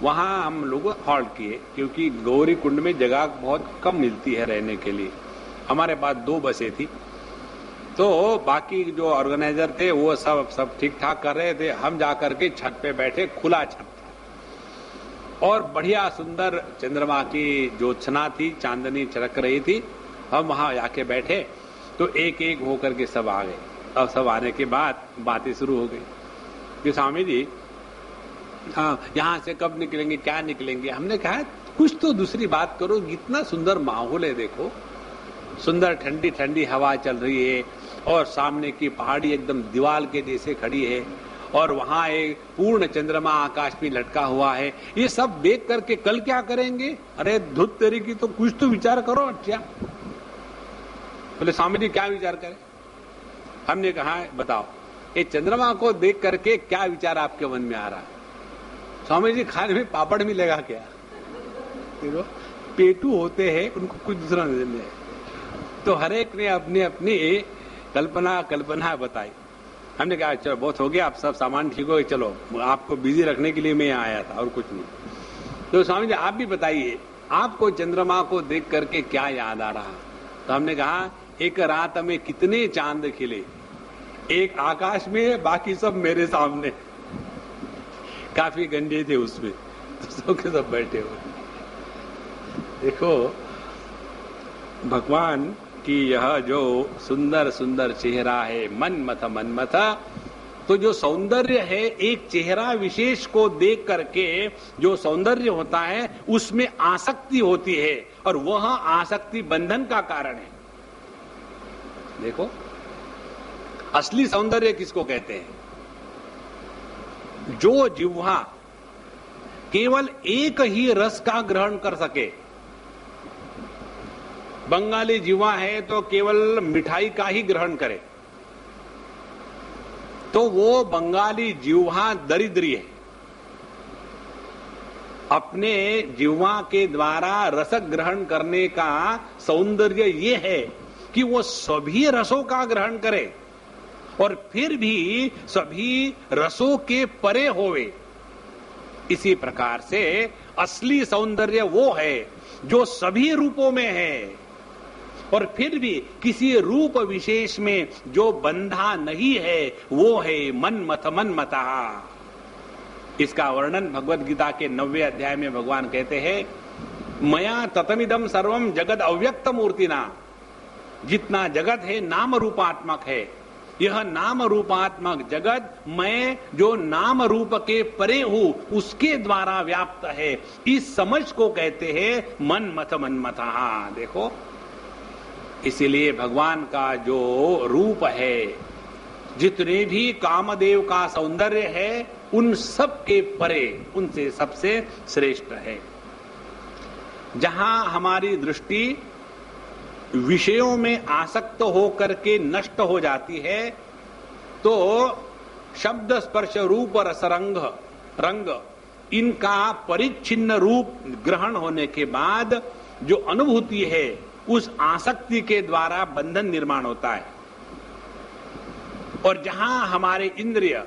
वहां हम लोग हॉल्ट किए, क्योंकि गौरी कुंड में जगह बहुत कम मिलती है रहने के लिए। हमारे पास 2 बसें थी, तो बाकी जो ऑर्गेनाइजर थे वो सब ठीक ठाक कर रहे थे। हम जाकर के छत पे बैठे, खुला छत था और बढ़िया सुंदर चंद्रमा की ज्योत्सना थी, चांदनी चमक रही थी। हम वहां जाके बैठे तो एक एक होकर के सब आ गए। और सब आने के बाद बातें शुरू हो गई कि स्वामी जी यहाँ से कब निकलेंगे, क्या निकलेंगे। हमने कहा कुछ तो दूसरी बात करो, इतना सुंदर माहौल है, देखो सुंदर ठंडी ठंडी हवा चल रही है और सामने की पहाड़ी एकदम दीवार के जैसे खड़ी है और वहां एक पूर्ण चंद्रमा आकाश में लटका हुआ है। ये सब देख करके कल क्या करेंगे? अरे धुत तेरी की, तो कुछ तो विचार करो। अच्छा बोले स्वामी जी क्या विचार करें? हमने कहा बताओ ये चंद्रमा को देख करके क्या विचार आपके मन में आ रहा है? स्वामी जी खाने में पापड़ मिलेगा क्या? देखो पेटू होते हैं, उनको कुछ दूसरा नजर नहीं आए। तो हर एक ने अपनी अपनी कल्पना बताई। हमने कहा चलो बहुत हो गया, आप सब सामान ठीक हो गए, चलो आपको बिजी रखने के लिए मैं यहाँ आया था और कुछ नहीं। तो स्वामी जी आप भी बताइए, आपको चंद्रमा को देख करके क्या याद आ रहा? तो हमने कहा एक रात में कितने चांद खिले, एक आकाश में, बाकी सब मेरे सामने। काफी गंदे थे उसमें, तो सब के सब बैठे हुए। देखो भगवान कि यह जो सुंदर सुंदर चेहरा है, मनमथ, तो जो सौंदर्य है एक चेहरा विशेष को देख करके जो सौंदर्य होता है उसमें आसक्ति होती है और वह आसक्ति बंधन का कारण है। देखो असली सौंदर्य किसको कहते हैं? जो जिह्वा केवल एक ही रस का ग्रहण कर सके। बंगाली जिह्वा है तो केवल मिठाई का ही ग्रहण करे, तो वो बंगाली जिह्वा दरिद्री है। अपने जिह्वा के द्वारा रस ग्रहण करने का सौंदर्य ये है कि वो सभी रसों का ग्रहण करे और फिर भी सभी रसों के परे होवे। इसी प्रकार से असली सौंदर्य वो है जो सभी रूपों में है और फिर भी किसी रूप विशेष में जो बंधा नहीं है, वो है मन्मथा। इसका वर्णन भगवद गीता के 9वें अध्याय में भगवान कहते हैं, मया ततमिदम सर्वम जगद अव्यक्त मूर्तिना। जितना जगत है नाम रूपात्मक है, यह नाम रूपात्मक जगत मैं जो नाम रूप के परे हूं उसके द्वारा व्याप्त है। इस समझ को कहते हैं मन्मथा। देखो, इसीलिए भगवान का जो रूप है, जितने भी कामदेव का सौंदर्य है, उन सब के परे, उनसे सबसे श्रेष्ठ है। जहां हमारी दृष्टि विषयों में आसक्त होकर के नष्ट हो जाती है, तो शब्द स्पर्श रूप रस रंग इनका परिच्छिन्न रूप ग्रहण होने के बाद जो अनुभूति है, उस आसक्ति के द्वारा बंधन निर्माण होता है। और जहां हमारे इंद्रिय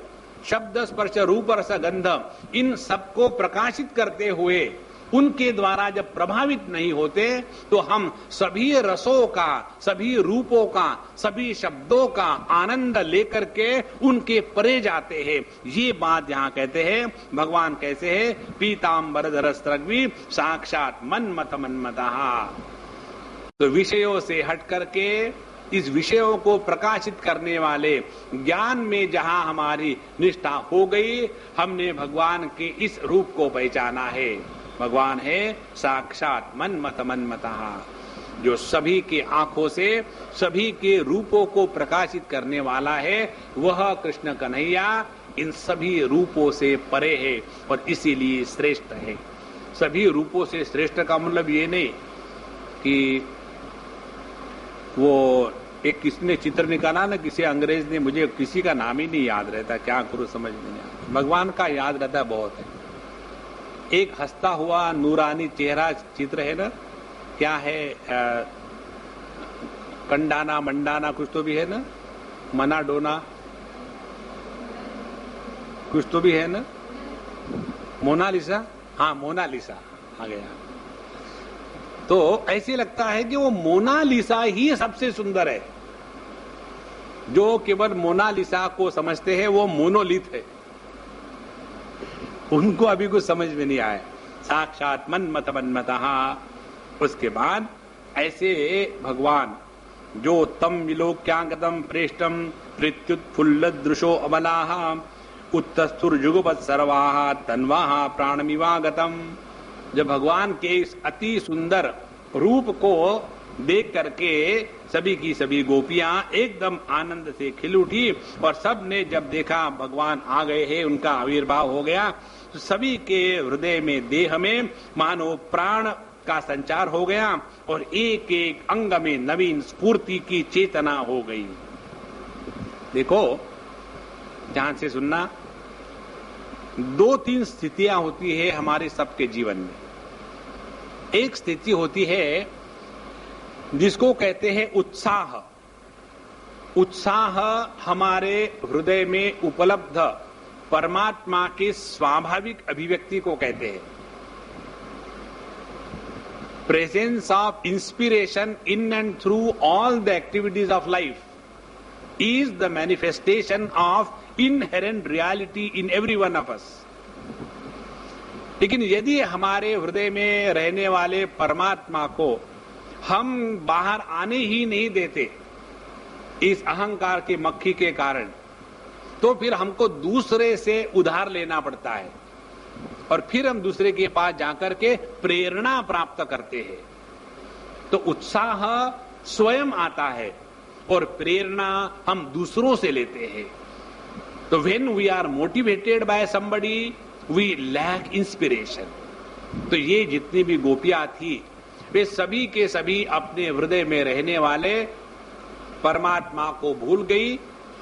शब्द स्पर्श रूप रस गंध इन सबको प्रकाशित करते हुए उनके द्वारा जब प्रभावित नहीं होते, तो हम सभी रसों का, सभी रूपों का, सभी शब्दों का आनंद लेकर के उनके परे जाते हैं। ये बात यहां कहते हैं। भगवान कैसे है? पीतांबर धरस्त्रग्वी साक्षात मन्मथा। तो विषयों से हट करके इस विषयों को प्रकाशित करने वाले ज्ञान में जहां हमारी निष्ठा हो गई, हमने भगवान के इस रूप को पहचाना है। भगवान है साक्षात मन्मथा, जो सभी के आंखों से सभी के रूपों को प्रकाशित करने वाला है। वह कृष्ण कन्हैया इन सभी रूपों से परे है और इसीलिए श्रेष्ठ है। सभी रूपों से श्रेष्ठ का मतलब ये नहीं कि वो एक किसने चित्र निकाला ना, किसी अंग्रेज ने, मुझे किसी का नाम ही नहीं याद रहता, क्या करूं समझ में नहीं आता। भगवान का याद रहता बहुत है। एक हंसता हुआ नूरानी चेहरा चित्र है ना, क्या है, कंडाना मंडाना कुछ तो भी है ना, मना डोना कुछ तो भी है ना, मोनालिसा, हाँ मोनालिसा आ गया। तो ऐसे लगता है कि वो मोनालिसा ही सबसे सुंदर है। जो केवल मोनालिसा को समझते हैं वो मोनोलिथ है, उनको अभी कुछ समझ में नहीं आया। साक्षात मन्मथा। उसके बाद ऐसे भगवान जो तम विलोक्यांगतम प्रेष्टम प्रत्युत्फुल्लदृशो अबलाः उत्तस्थुर्जुगपत् सर्वाः तन्वाः प्राणमिवागतम। जब भगवान के इस अति सुंदर रूप को देख करके सभी की सभी गोपियां एकदम आनंद से खिल उठी और सब ने जब देखा भगवान आ गए हैं, उनका आविर्भाव हो गया, तो सभी के हृदय में, देह में मानो प्राण का संचार हो गया और एक एक अंग में नवीन स्फूर्ति की चेतना हो गई। देखो, ध्यान से सुनना, 2-3 स्थितियां होती है हमारे सबके जीवन में। एक स्थिति होती है जिसको कहते हैं उत्साह। उत्साह हमारे हृदय में उपलब्ध परमात्मा के स्वाभाविक अभिव्यक्ति को कहते हैं। Presence of inspiration in and through all the activities of life is the manifestation of inherent reality in every one of us. लेकिन यदि हमारे हृदय में रहने वाले परमात्मा को हम बाहर आने ही नहीं देते इस अहंकार की मक्खी के कारण, तो फिर हमको दूसरे से उधार लेना पड़ता है और फिर हम दूसरे के पास जाकर के प्रेरणा प्राप्त करते हैं। तो उत्साह स्वयं आता है और प्रेरणा हम दूसरों से लेते हैं। तो when we are motivated by somebody we lack inspiration. तो ये जितनी भी गोपियां थी, वे सभी के सभी अपने हृदय में रहने वाले परमात्मा को भूल गई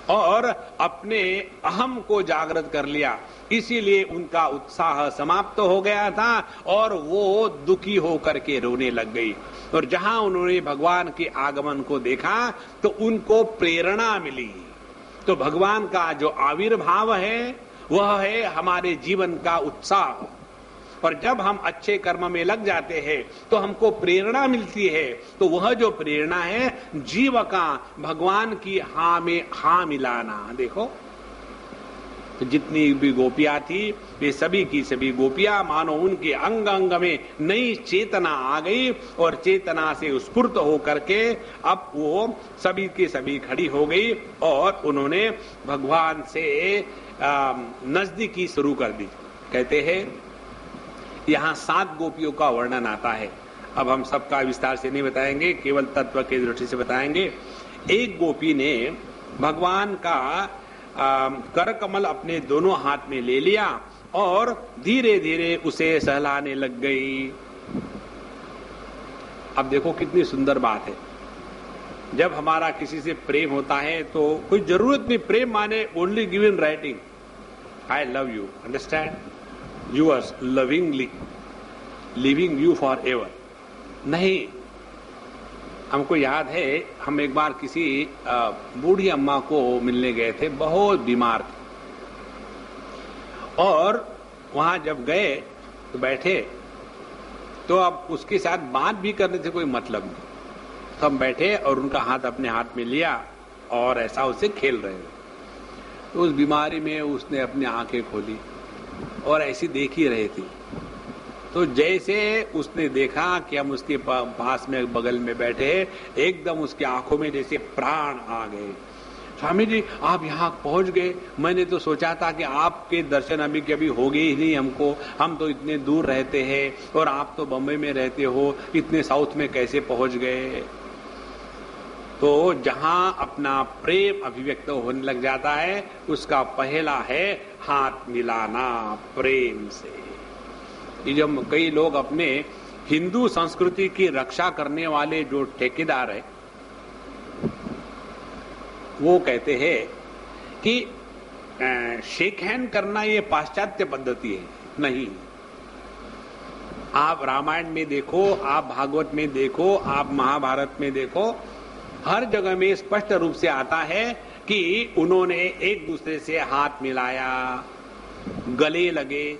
और अपने अहम को जागृत कर लिया, इसीलिए उनका उत्साह समाप्त हो गया था और वो दुखी होकर के रोने लग गई। और जहां उन्होंने भगवान के आगमन को देखा तो उनको प्रेरणा मिली। तो भगवान का जो आविर्भाव है वह है हमारे जीवन का उत्साह। और जब हम अच्छे कर्म में लग जाते हैं तो हमको प्रेरणा मिलती है। तो वह जो प्रेरणा है जीव का भगवान की हाँ में हाँ मिलाना। देखो तो जितनी भी गोपियां थी वे सभी की सभी गोपियां मानो उनके अंग अंग में नई चेतना आ गई और चेतना से स्फूर्त होकर के अब वो सभी की सभी खड़ी हो गई और उन्होंने भगवान से नजदीकी शुरू कर दी। कहते हैं यहाँ 7 गोपियों का वर्णन आता है। अब हम सबका विस्तार से नहीं बताएंगे, केवल तत्व के दृष्टि से बताएंगे। एक गोपी ने भगवान का कर कमल अपने दोनों हाथ में ले लिया और धीरे धीरे उसे सहलाने लग गई। अब देखो कितनी सुंदर बात है। जब हमारा किसी से प्रेम होता है तो कोई जरूरत नहीं, प्रेम माने only give in writing, I love you, understand, yours lovingly, living you for ever. नहीं, हमको याद है हम एक बार किसी बूढ़ी अम्मा को मिलने गए थे, बहुत बीमार थी, और वहां जब गए तो बैठे तो अब उसके साथ बात भी करने से कोई मतलब नहीं। तो हम बैठे और उनका हाथ अपने हाथ में लिया और ऐसा उससे खेल रहे थे। तो उस बीमारी में उसने अपनी आंखें खोली और ऐसी देख ही रही थी। तो जैसे उसने देखा कि हम उसके पास में बगल में बैठे, एकदम उसकी आंखों में जैसे प्राण आ गए। स्वामी जी आप यहाँ पहुंच गए, मैंने तो सोचा था कि आपके दर्शन अभी कभी होंगे ही नहीं हमको, हम तो इतने दूर रहते हैं और आप तो बम्बई में रहते हो, इतने साउथ में कैसे पहुंच गए। तो जहां अपना प्रेम अभिव्यक्त होने लग जाता है उसका पहला है हाथ मिलाना प्रेम से। ये जब कई लोग अपने हिंदू संस्कृति की रक्षा करने वाले जो ठेकेदार है वो कहते हैं कि शेक हैंड करना ये पाश्चात्य पद्धति है। नहीं, आप रामायण में देखो, आप भागवत में देखो, आप महाभारत में देखो, हर जगह में स्पष्ट रूप से आता है कि उन्होंने एक दूसरे से हाथ मिलाया, गले लगे।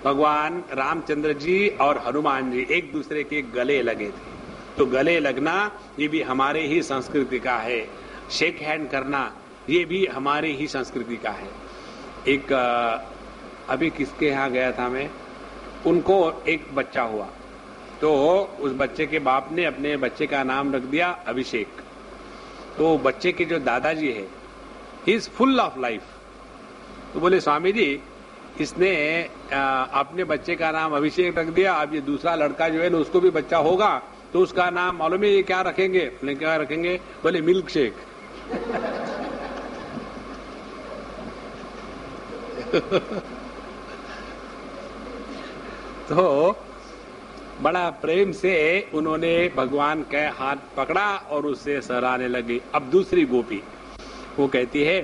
भगवान रामचंद्र जी और हनुमान जी एक दूसरे के गले लगे थे। तो गले लगना ये भी हमारे ही संस्कृति का है, शेक हैंड करना ये भी हमारी ही संस्कृति का है। एक अभी किसके यहाँ गया था मैं, उनको एक बच्चा हुआ, तो उस बच्चे के बाप ने अपने बच्चे का नाम रख दिया अभिषेक। तो बच्चे के जो दादाजी है he is full of life. तो बोले स्वामी जी इसने अपने बच्चे का नाम अभिषेक रख दिया, अब ये दूसरा लड़का जो है ना उसको भी बच्चा होगा तो उसका नाम मालूम है ये क्या रखेंगे? बोले क्या रखेंगे? बोले मिल्क शेक। तो बड़ा प्रेम से उन्होंने भगवान के हाथ पकड़ा और उससे सहलाने लगी। अब दूसरी गोपी वो कहती है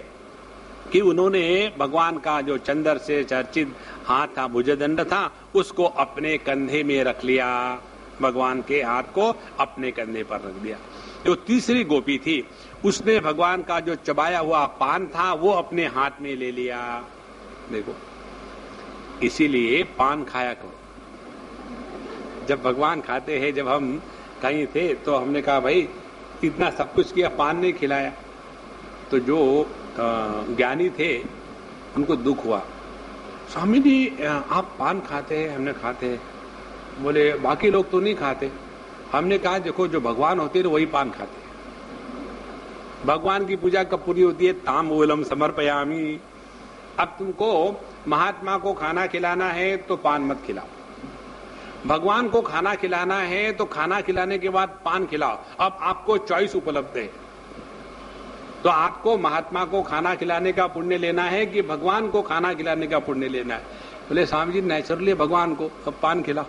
कि उन्होंने भगवान का जो चंद्र से चर्चित हाथ था, भुजदंड था, उसको अपने कंधे में रख लिया, भगवान के हाथ को अपने कंधे पर रख दिया। जो तीसरी गोपी थी उसने भगवान का जो चबाया हुआ पान था वो अपने हाथ में ले लिया। देखो, इसीलिए पान खाया करो। जब भगवान खाते हैं, जब हम कहीं थे तो हमने कहा भाई इतना सब कुछ किया, पान नहीं खिलाया। तो जो ज्ञानी थे उनको दुख हुआ, स्वामी जी आप पान खाते हैं? हमने खाते हैं। बोले बाकी लोग तो नहीं खाते। हमने कहा देखो जो भगवान होते हैं वही पान खाते हैं। भगवान की पूजा कब पूरी होती है? ताम्बूलम समर्पयामि। अब तुमको महात्मा को खाना खिलाना है तो पान मत खिलाओ, भगवान को खाना खिलाना है तो खाना खिलाने के बाद पान खिलाओ। अब आपको चॉइस उपलब्ध है, तो आपको महात्मा को खाना खिलाने का पुण्य लेना है कि भगवान को खाना खिलाने का पुण्य लेना है? बोले स्वामी जी नेचुरली भगवान को, अब पान खिलाओ।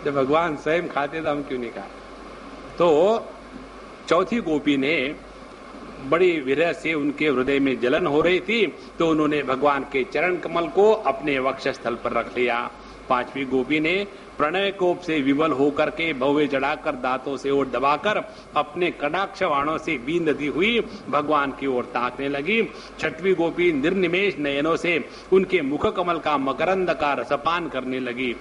जब भगवान स्वयं खाते तो हम क्यों नहीं खाते? तो चौथी गोपी ने बड़ी विरह से उनके हृदय में जलन हो रही थी, तो उन्होंने भगवान के चरण कमल को अपने वक्षस्थल पर रख लिया। पांचवी गोपी ने प्रणय कोप से विवल होकर के भौवे चढ़ाकर दांतों से ओर दबाकर अपने कटाक्ष बाणों से बींधती हुई भगवान की ओर ताकने लगी। छठवीं गोपी निर्निमेष नयनों से उनके मुख कमल का मकरंद का रसपान करने लगी।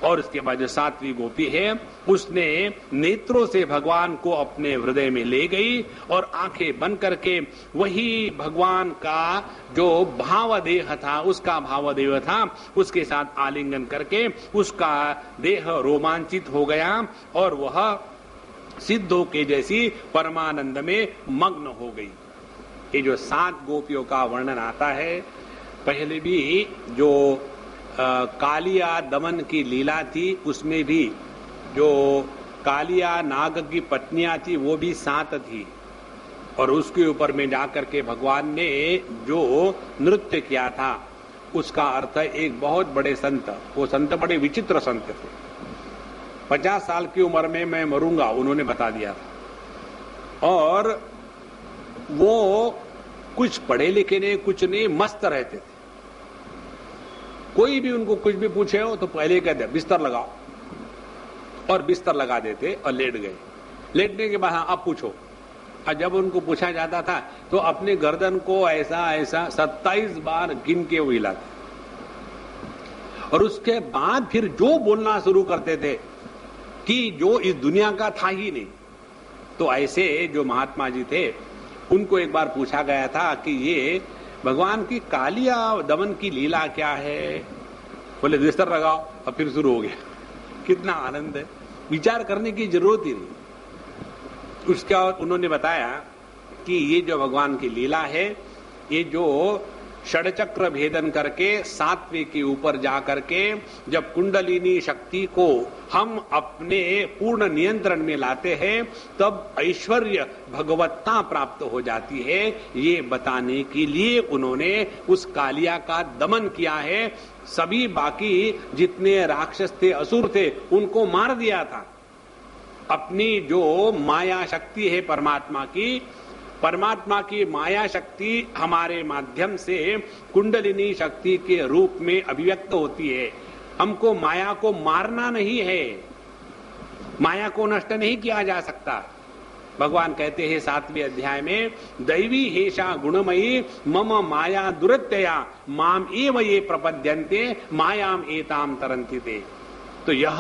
और उसके बाद जो सातवीं गोपी है, उसने नेत्रों से भगवान को अपने हृदय में ले गई और आंखें बंद करके वही भगवान का जो भावदेह था, उसका भावदेह था, उसके साथ आलिंगन करके उसका देह रोमांचित हो गया और वह सिद्धों के जैसी परमानंद में मग्न हो गई। ये जो 7 गोपियों का वर्णन आता है, पहले भी जो कालिया दमन की लीला थी, उसमें भी जो कालिया नाग की पत्नियां थी वो भी 7 थी। और उसके ऊपर में जाकर के भगवान ने जो नृत्य किया था, उसका अर्थ है एक बहुत बड़े संत, वो संत बड़े विचित्र संत थे। 50 साल की उम्र में मैं मरूंगा, उन्होंने बता दिया था। और वो कुछ पढ़े लिखे नहीं, कुछ नहीं, मस्त रहते थे। कोई भी उनको कुछ भी पूछे हो तो पहले कहते बिस्तर लगाओ, और बिस्तर लगा देते और लेट गए। लेटने के बाद हाँ अब पूछो। और जब उनको पूछा जाता था तो अपने गर्दन को ऐसा ऐसा 27 बार गिन के वो हिलाते, और उसके बाद फिर जो बोलना शुरू करते थे कि जो इस दुनिया का था ही नहीं। तो ऐसे जो महात्मा जी थे, उनको एक बार पूछा गया था कि ये भगवान की कालिया दमन की लीला क्या है? बोले बिस्तर लगाओ, और फिर शुरू हो गया। कितना आनंद है, विचार करने की जरूरत ही नहीं। उसका उन्होंने बताया कि ये जो भगवान की लीला है, ये जो षडचक्र भेदन करके 7वें के ऊपर जा करके जब कुंडलिनी शक्ति को हम अपने पूर्ण नियंत्रण में लाते हैं, तब ऐश्वर्य भगवत्ता प्राप्त हो जाती है। ये बताने के लिए उन्होंने उस कालिया का दमन किया है। सभी बाकी जितने राक्षस थे, असुर थे, उनको मार दिया था। अपनी जो माया शक्ति है परमात्मा की माया शक्ति हमारे माध्यम से कुंडलिनी शक्ति के रूप में अभिव्यक्त होती है। हमको माया को मारना नहीं है, माया को नष्ट नहीं किया जा सकता। भगवान कहते हैं 7वें अध्याय में, दैवी हेषा गुणमयी मम माया दुरत्यया माम एव ये प्रपद्यन्ते मायाम एताम तरन्ति ते। तो यह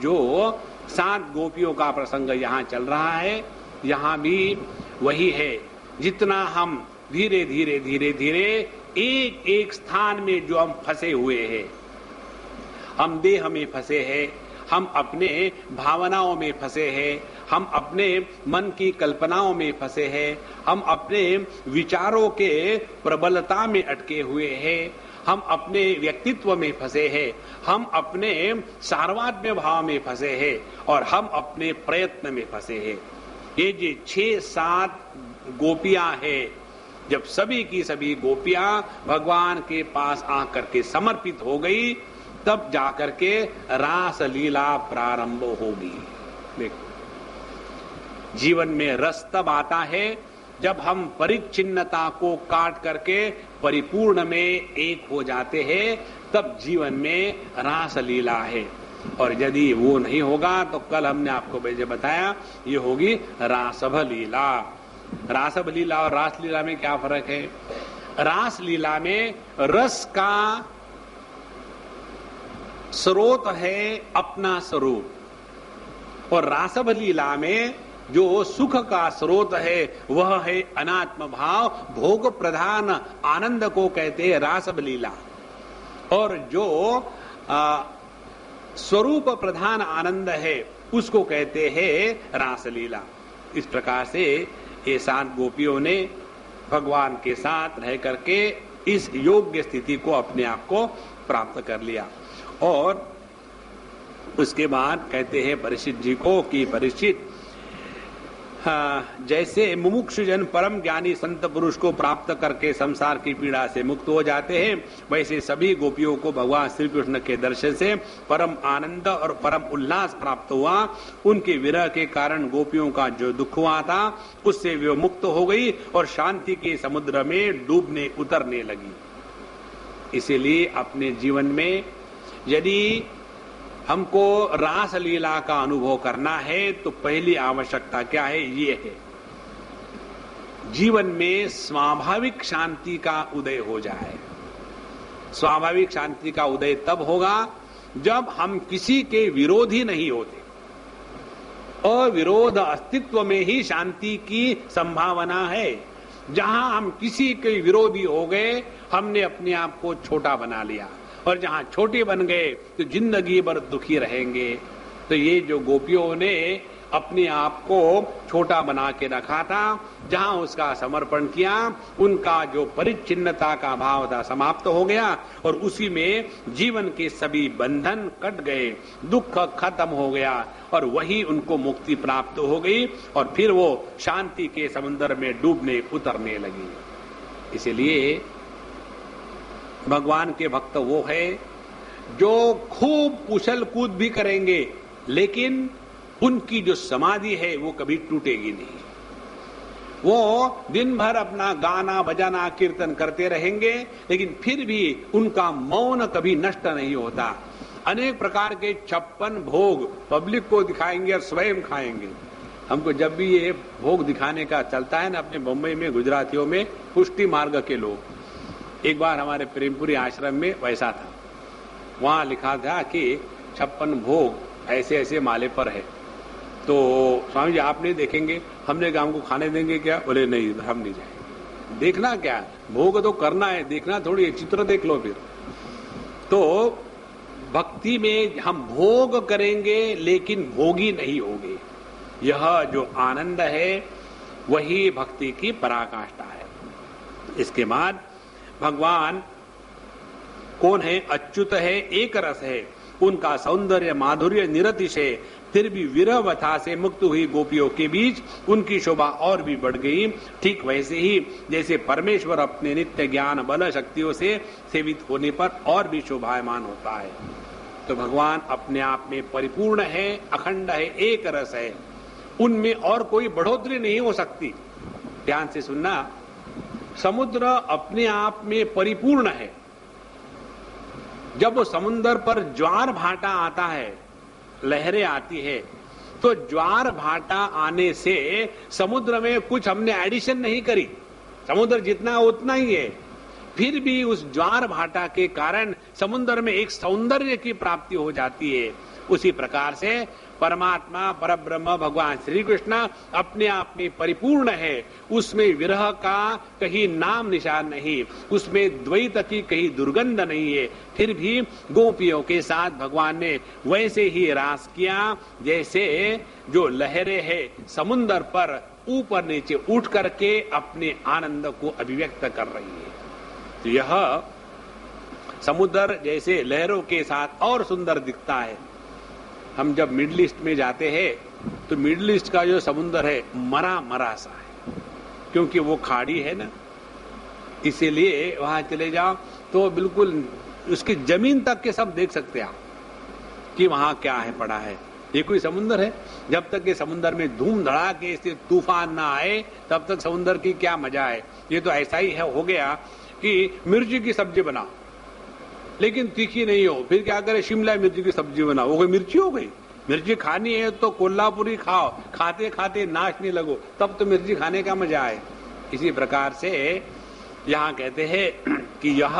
जो 7 गोपियों का प्रसंग यहाँ चल रहा है, यहाँ भी वही है। जितना हम धीरे धीरे धीरे धीरे एक एक स्थान में जो हम फंसे हुए हैं, हम देह में फंसे हैं, हम अपने भावनाओं में फंसे हैं, हम अपने मन की कल्पनाओं में फंसे हैं, हम अपने विचारों के प्रबलता में अटके हुए हैं, हम अपने व्यक्तित्व में फंसे हैं, हम अपने सार्वत्म्य भाव में फंसे हैं, और हम अपने प्रयत्न में फंसे हैं। ये जो 6-7 गोपियां हैं, जब सभी की सभी गोपियां भगवान के पास आकर के समर्पित हो गई, तब जाकर के रास लीला प्रारंभ होगी। देखो, जीवन में रस तब आता है जब हम परिच्छिन्नता को काट करके परिपूर्ण में एक हो जाते हैं, तब जीवन में रास लीला है। और यदि वो नहीं होगा तो कल हमने आपको वैसे बताया, ये होगी रासभ लीला। रासभ लीला और रास लीला में क्या फर्क है? रास लीला में रस का स्रोत है अपना स्वरूप, और रासभ लीला में जो सुख का स्रोत है वह है अनात्म भाव, भोग प्रधान आनंद को कहते हैं रासभ लीला। और जो स्वरूप प्रधान आनंद है उसको कहते हैं रासलीला। इस प्रकार से ये 7 गोपियों ने भगवान के साथ रह करके इस योग्य स्थिति को अपने आप को प्राप्त कर लिया। और उसके बाद कहते हैं परीक्षित जी को कि परीक्षित, हाँ, जैसे मुमुक्षु जन परम ज्ञानी संत पुरुष को प्राप्त करके संसार की पीड़ा से मुक्त हो जाते हैं, वैसे सभी गोपियों को भगवान श्री कृष्ण के दर्शन से परम आनंद और परम उल्लास प्राप्त हुआ। उनके विरह के कारण गोपियों का जो दुख हुआ था उससे वे मुक्त हो गई और शांति के समुद्र में डूबने उतरने लगी। इसीलिए अपने जीवन में यदि हमको रास लीला का अनुभव करना है तो पहली आवश्यकता क्या है? ये है जीवन में स्वाभाविक शांति का उदय हो जाए। स्वाभाविक शांति का उदय तब होगा जब हम किसी के विरोधी नहीं होते। अविरोध अस्तित्व में ही शांति की संभावना है। जहां हम किसी के विरोधी हो गए, हमने अपने आप को छोटा बना लिया, और जहां छोटे बन गए तो जिंदगी भर दुखी रहेंगे। तो ये जो गोपियों ने अपने आप को छोटा बना के रखा था, जहां उसका समर्पण किया, उनका जो परिच्छिन्नता का भाव था समाप्त हो गया और उसी में जीवन के सभी बंधन कट गए, दुख खत्म हो गया और वही उनको मुक्ति प्राप्त हो गई और फिर वो शांति के समुद्र में डूबने उतरने लगी। इसलिए भगवान के भक्त वो है जो खूब उछल कूद भी करेंगे, लेकिन उनकी जो समाधि है वो कभी टूटेगी नहीं। वो दिन भर अपना गाना बजाना कीर्तन करते रहेंगे, लेकिन फिर भी उनका मौन कभी नष्ट नहीं होता। अनेक प्रकार के 56 भोग पब्लिक को दिखाएंगे और स्वयं खाएंगे। हमको जब भी ये भोग दिखाने का चलता है ना, अपने बम्बई में गुजरातियों में पुष्टि मार्ग के लोग, एक बार हमारे प्रेमपुरी आश्रम में वैसा था। वहां लिखा था कि 56 भोग ऐसे ऐसे माले पर है। तो स्वामी जी आप नहीं देखेंगे? हमने कहा हमको खाने देंगे क्या? बोले नहीं, हम नहीं जाएंगे। देखना क्या, भोग तो करना है, देखना थोड़ी है, चित्र देख लो फिर। तो भक्ति में हम भोग करेंगे लेकिन भोगी नहीं होंगे। यह जो आनंद है वही भक्ति की पराकाष्ठा है। इसके बाद भगवान कौन है? अच्युत है, एक रस है, उनका सौंदर्य माधुर्य निरतिशय। फिर भी विरह व्यथा से मुक्त हुई गोपियों के बीच उनकी शोभा और भी बढ़ गई। ठीक वैसे ही जैसे परमेश्वर अपने नित्य ज्ञान बल शक्तियों से सेवित होने पर और भी शोभायमान होता है। तो भगवान अपने आप में परिपूर्ण है, अखंड है, एक रस है, उनमें और कोई बढ़ोतरी नहीं हो सकती। ध्यान से सुनना, समुद्र अपने आप में परिपूर्ण है। जब वो समुद्र पर ज्वार भाटा आता है, लहरें आती है, तो ज्वार भाटा आने से समुद्र में कुछ हमने एडिशन नहीं करी, समुद्र जितना उतना ही है। फिर भी उस ज्वार भाटा के कारण समुद्र में एक सौंदर्य की प्राप्ति हो जाती है। उसी प्रकार से परमात्मा परब्रह्म भगवान श्री कृष्ण अपने आप में परिपूर्ण है। उसमें विरह का कहीं नाम निशान नहीं, उसमें द्वैत की कहीं दुर्गंध नहीं है। फिर भी गोपियों के साथ भगवान ने वैसे ही रास किया जैसे जो लहरें हैं समुद्र पर ऊपर नीचे उठ करके अपने आनंद को अभिव्यक्त कर रही है। तो यह समुद्र जैसे लहरों के साथ और सुंदर दिखता है। हम जब मिडिल ईस्ट में जाते हैं तो मिडिल ईस्ट का जो समुद्र है मरा मरा सा है, क्योंकि वो खाड़ी है ना, इसीलिए वहां चले जाओ तो बिल्कुल उसकी जमीन तक के सब देख सकते हैं आप कि वहां क्या है पड़ा है। ये कोई समुद्र है? जब तक ये समुद्र में धूम धड़ाके से तूफान ना आए तब तक समुद्र की क्या मजा है। ये तो ऐसा ही है, हो गया कि मिर्ची की सब्जी बनाओ लेकिन तीखी नहीं हो, फिर क्या करे, शिमला मिर्ची की सब्जी बनाओ, वो कोई मिर्ची हो गई? मिर्ची खानी है तो कोल्हापुरी खाओ, खाते खाते नाचने लगो, तब तो मिर्ची खाने का मजा आए। इसी प्रकार से यहाँ कहते हैं कि यह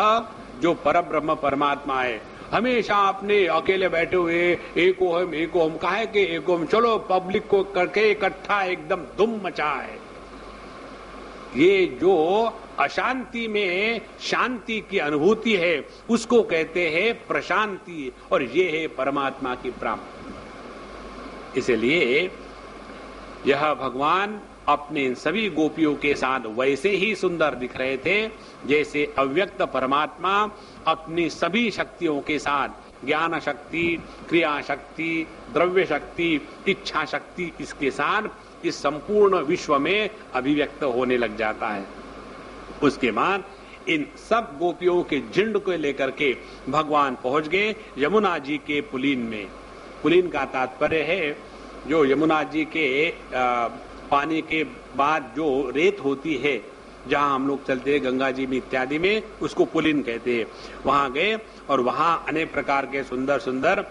जो परब्रह्म परमात्मा है हमेशा अपने अकेले बैठे हुए एको हम काहे के एको हम, चलो पब्लिक को करके इकट्ठा एकदम धूम मचा है। ये जो अशांति में शांति की अनुभूति है उसको कहते हैं प्रशांति, और ये है परमात्मा की प्राप्ति। इसलिए यह भगवान अपने इन सभी गोपियों के साथ वैसे ही सुंदर दिख रहे थे जैसे अव्यक्त परमात्मा अपनी सभी शक्तियों के साथ ज्ञान शक्ति, क्रिया शक्ति, द्रव्य शक्ति, इच्छा शक्ति, इसके साथ इस संपूर्ण विश्व में अभिव्यक्त होने लग जाता है। उसके बाद इन सब गोपियों के झुंड को लेकर के भगवान पहुंच गए यमुना जी के पुलीन में। पुलीन का तात्पर्य है जो यमुना जी के पानी के बाद जो रेत होती है, जहां हम लोग चलते हैं गंगा जी में इत्यादि में, उसको पुलीन कहते हैं। वहां गए और वहां अनेक प्रकार के सुंदर सुंदर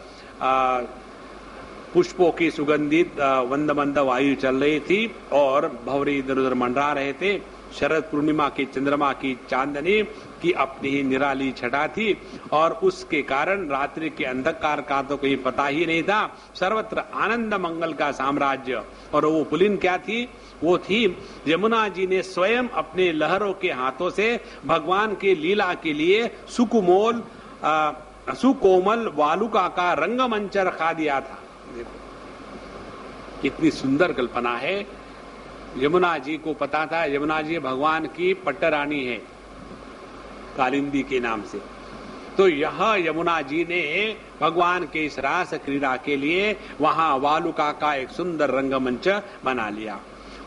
पुष्पों की सुगंधित मंद मंद वायु चल रही थी और भंवरे इधर उधर मंडरा रहे थे। शरद पूर्णिमा की चंद्रमा की चांदनी की अपनी ही निराली छटा थी और उसके कारण रात्रि के अंधकार का तो कोई पता ही नहीं था। सर्वत्र आनंद मंगल का साम्राज्य। और वो पुलिन क्या थी? वो थी यमुना जी ने स्वयं अपने लहरों के हाथों से भगवान के लीला के लिए सुकोमल वालुका का रंगमंच रखा दिया था। देखो कितनी सुंदर कल्पना है। यमुना जी को पता था यमुना जी भगवान की पट्टरानी है कालिंदी के नाम से, तो यह यमुना जी ने भगवान के इस रास क्रीड़ा के लिए वहां वालुका का एक सुंदर रंगमंच बना लिया।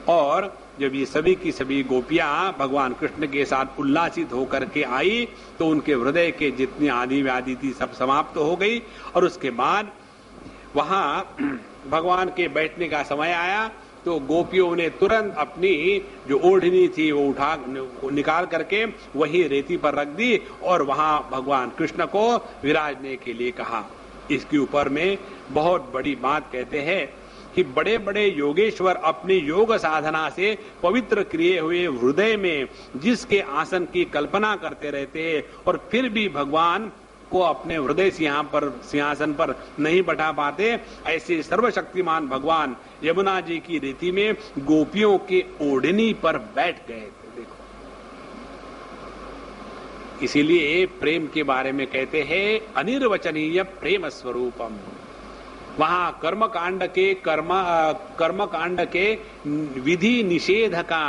और जब ये सभी की सभी गोपियां भगवान कृष्ण के साथ उल्लासित होकर के आई तो उनके हृदय के जितनी आदि व्याधि थी सब समाप्त हो गई। और उसके बाद वहां भगवान के बैठने का समय आया तो गोपियों ने तुरंत अपनी जो ओढ़नी थी वो उठा निकाल करके वही रेती पर रख दी और वहां भगवान कृष्ण को विराजने के लिए कहा। इसके ऊपर में बहुत बड़ी बात कहते हैं कि बड़े बड़े योगेश्वर अपनी योग साधना से पवित्र किए हुए हृदय में जिसके आसन की कल्पना करते रहते हैं और फिर भी भगवान को अपने हृदय सिंहासन पर नहीं बैठा पाते, ऐसे सर्वशक्तिमान भगवान यमुना जी की रीति में गोपियों के ओढ़नी पर बैठ गए थे। देखो इसीलिए प्रेम के बारे में कहते हैं अनिर्वचनीय प्रेम स्वरूपम। वहां कर्मकांड के विधि निषेध का